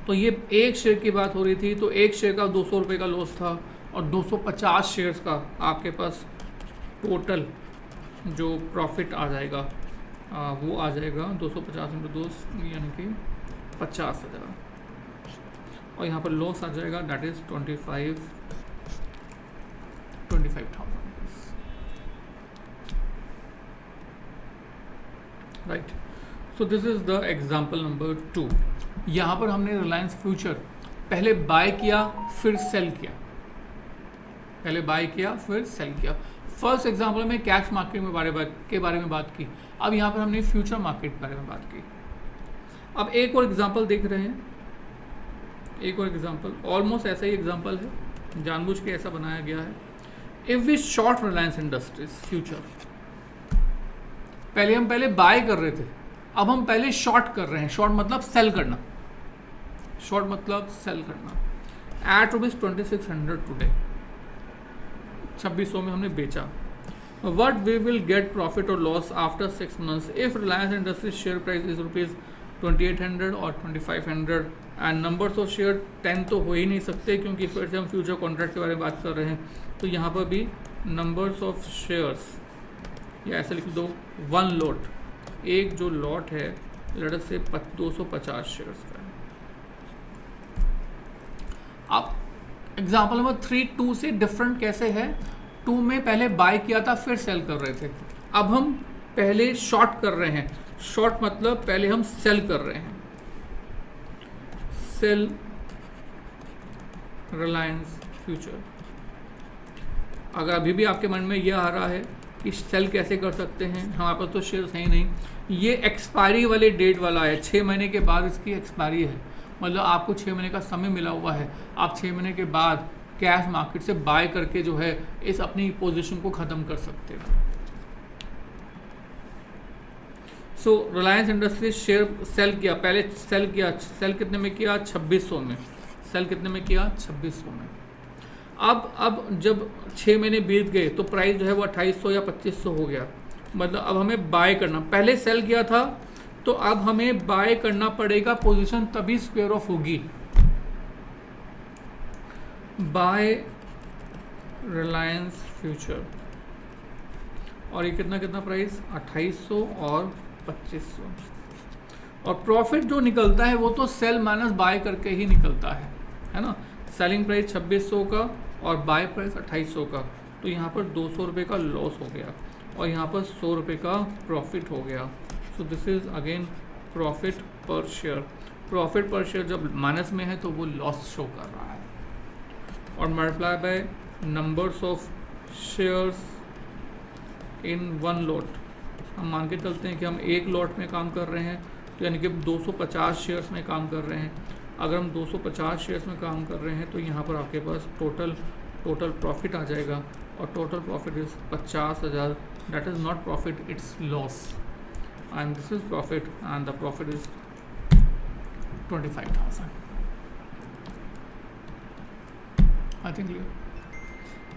S1: तो ये एक शेयर की बात हो रही थी, तो एक शेयर का 200 रुपये का लॉस था, और 250 शेयर्स का आपके पास टोटल जो प्रॉफिट आ जाएगा वो आ जाएगा 250 × 2 यानी कि 50,000, और यहाँ पर लॉस आ जाएगा that is 25,000 right. So this is the example number 2। यहाँ पर हमने रिलायंस फ्यूचर पहले बाय किया फिर सेल किया, पहले बाय किया फिर सेल किया। फर्स्ट एग्जाम्पल में कैश मार्केट के बारे में बात की, अब यहाँ पर हमने फ्यूचर मार्केट के बारे में बात की। अब एक और एग्जांपल देख रहे हैं, एक और एग्जांपल, ऑलमोस्ट ऐसा ही एग्जांपल है, जानबूझ के ऐसा बनाया गया है। If we short Reliance Industries future, पहले हम बाय कर रहे थे, अब हम पहले शॉर्ट कर रहे हैं। शॉर्ट मतलब सेल करना, शॉर्ट मतलब सेल करना। एट ₹2600 टुडे, 2600 में हमने बेचा। What we will get profit or loss after 6 months if Reliance Industries share price is ₹2800 और 2500 एंड नंबर्स ऑफ शेयर 10 तो हो ही नहीं सकते, क्योंकि फिर से हम फ्यूचर कॉन्ट्रैक्ट के बारे में बात कर रहे हैं। तो यहाँ पर भी नंबर्स ऑफ शेयर्स, या ऐसे लिख दो 1 लॉट, एक जो लॉट है लेट से 250 शेयर्स का है। अब एग्जाम्पल नंबर 3 2 से डिफरेंट कैसे है? 2 में पहले बाय किया था फिर सेल कर रहे थे, अब हम पहले शॉर्ट कर रहे हैं। शॉर्ट मतलब पहले हम सेल कर रहे हैं, सेल रिलायंस फ्यूचर। अगर अभी भी आपके मन में यह आ रहा है कि सेल कैसे कर सकते हैं, हमारे पास तो शेयर्स है ही नहीं, ये एक्सपायरी वाले डेट वाला है, 6 महीने के बाद इसकी एक्सपायरी है, मतलब आपको 6 महीने का समय मिला हुआ है। आप 6 महीने के बाद कैश मार्केट से बाय करके जो है इस अपनी पोजीशन को ख़त्म कर सकते हैं। सो रिलायंस इंडस्ट्रीज शेयर सेल किया, पहले सेल किया, सेल कितने में किया? 2600 में। सेल कितने में किया? 2600 में। अब जब 6 महीने बीत गए तो प्राइस जो है वो 2800 या 2500 हो गया, मतलब अब हमें बाय करना, पहले सेल किया था तो अब हमें बाय करना पड़ेगा, पोजीशन तभी स्क्वायर ऑफ होगी। बाय रिलायंस फ्यूचर, और ये कितना प्राइस? 2800 और 2500। और प्रॉफिट जो निकलता है वो तो सेल माइनस बाय करके ही निकलता है ना। सेलिंग प्राइस 2600 का और बाय प्राइस 2800 का, तो यहाँ पर 200 रुपये का लॉस हो गया और यहाँ पर 100 रुपये का प्रॉफिट हो गया। सो दिस इज अगेन प्रॉफिट पर शेयर। प्रॉफिट पर शेयर जब माइनस में है तो वो लॉस शो कर रहा है, और multiply by numbers of shares in 1 lot. हम मान के चलते हैं कि हम 1 लॉट में काम कर रहे हैं, तो यानी कि 250 शेयर्स में काम कर रहे हैं। अगर हम 250 शेयर्स में काम कर रहे हैं तो यहाँ पर आपके पास टोटल प्रॉफिट आ जाएगा, और total profit is 50,000। That is not profit, it's loss, and this is profit, and the profit is 25,000। I think clear.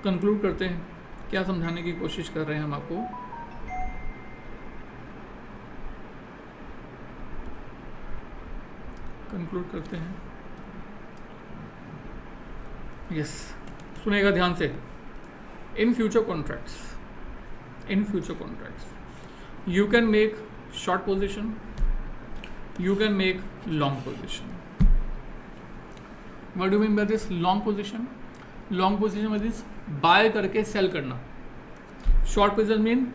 S1: Conclude करते हैं, क्या समझाने की कोशिश कर रहे हैं हम आपको? कंक्लूड करते हैं। यस, सुनेगा ध्यान से। In future contracts you can make short position, you can make long position. What do mean by this long position? Long position means by करके सेल करना, शॉर्ट पोजीशन मीन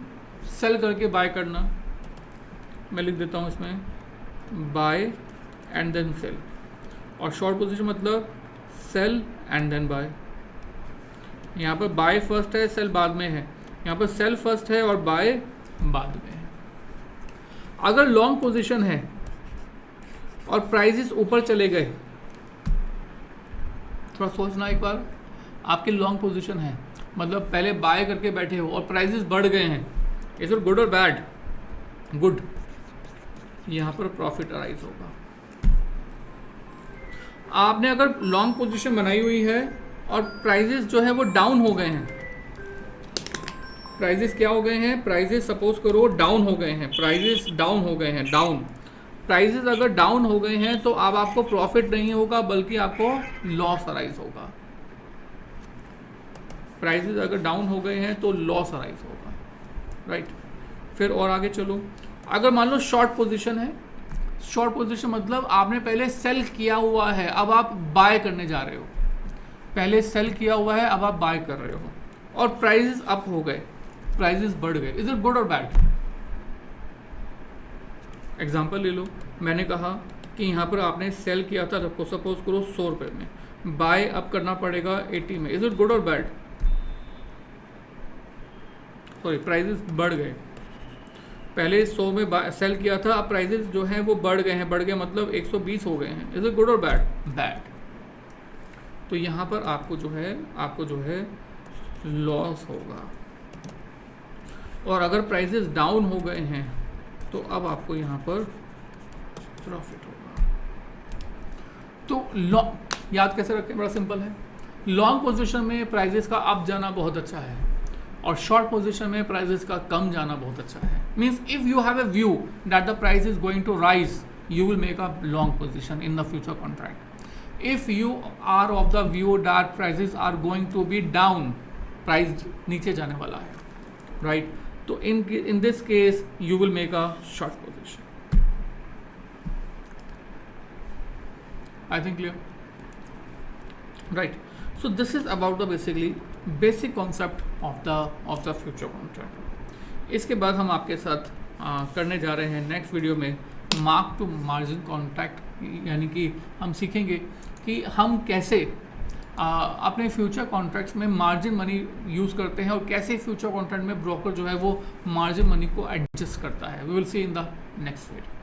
S1: सेल करके bye करना। मैं लिख देता हूँ इसमें बाय एंड देन सेल, और शॉर्ट पोजीशन मतलब सेल एंड देन बाय। यहाँ पर बाय फर्स्ट है, सेल बाद में है, यहाँ पर सेल फर्स्ट है और बाय बाद में है। अगर लॉन्ग पोजीशन है और प्राइसेस ऊपर चले गए, थोड़ा सोचना एक बार, आपकी लॉन्ग पोजीशन है मतलब पहले बाय करके बैठे हो और प्राइसेस बढ़ गए हैं, इज इट गुड और बैड? गुड, यहाँ पर प्रॉफिट अराइज होगा। आपने अगर लॉन्ग पोजीशन बनाई हुई है और प्राइसेस जो है वो डाउन हो गए हैं, प्राइसेस क्या हो गए हैं? प्राइसेस सपोज करो डाउन हो गए हैं, प्राइसेस डाउन हो गए हैं, डाउन। प्राइसेस अगर डाउन हो गए हैं तो अब आपको प्रॉफिट नहीं होगा बल्कि आपको लॉस अराइज होगा। प्राइसेस अगर डाउन हो गए हैं तो लॉस अराइज होगा, राइट। फिर और आगे चलो, अगर मान लो शॉर्ट पोजीशन है, शॉर्ट पोजीशन मतलब आपने पहले सेल किया हुआ है, अब आप बाय करने जा रहे हो। पहले सेल किया हुआ है, अब आप बाय कर रहे हो, और प्राइसेस अप हो गए, प्राइसेस बढ़ गए। इज इट गुड और बैड? एग्जांपल ले लो, मैंने कहा कि यहाँ पर आपने सेल किया था, सपोज करो 100 रुपये में, बाय अब करना पड़ेगा 80 में। इज इट गुड और बैड? सॉरी, प्राइसेस बढ़ गए, पहले 100 में सेल किया था, अब प्राइजेस जो हैं वो बढ़ गए हैं, बढ़ गए मतलब 120 हो गए हैं। इज इट गुड और बैड? बैड। तो यहाँ पर आपको जो है लॉस होगा। और अगर प्राइजेस डाउन हो गए हैं तो अब आपको यहाँ पर प्रॉफिट होगा। तो लॉन्ग याद कैसे रखें, बड़ा सिंपल है। लॉन्ग पोजीशन में प्राइजेस का अप जाना बहुत अच्छा है और शॉर्ट पोजीशन में प्राइजेस का कम जाना बहुत अच्छा है। Means if you have a view that the price is going to rise, you will make a long position in the future contract. If you are of the view that prices are going to be down, price नीचे जाने वाला है, right? तो in this case you will make a short position. I think clear, right? So this is about the basic concept of the future contract. इसके बाद हम आपके साथ करने जा रहे हैं नेक्स्ट वीडियो में मार्क टू मार्जिन कॉन्ट्रैक्ट, यानी कि हम सीखेंगे कि हम कैसे अपने फ्यूचर कॉन्ट्रैक्ट्स में मार्जिन मनी यूज़ करते हैं और कैसे फ्यूचर कॉन्ट्रैक्ट में ब्रोकर जो है वो मार्जिन मनी को एडजस्ट करता है। We will see in the next video.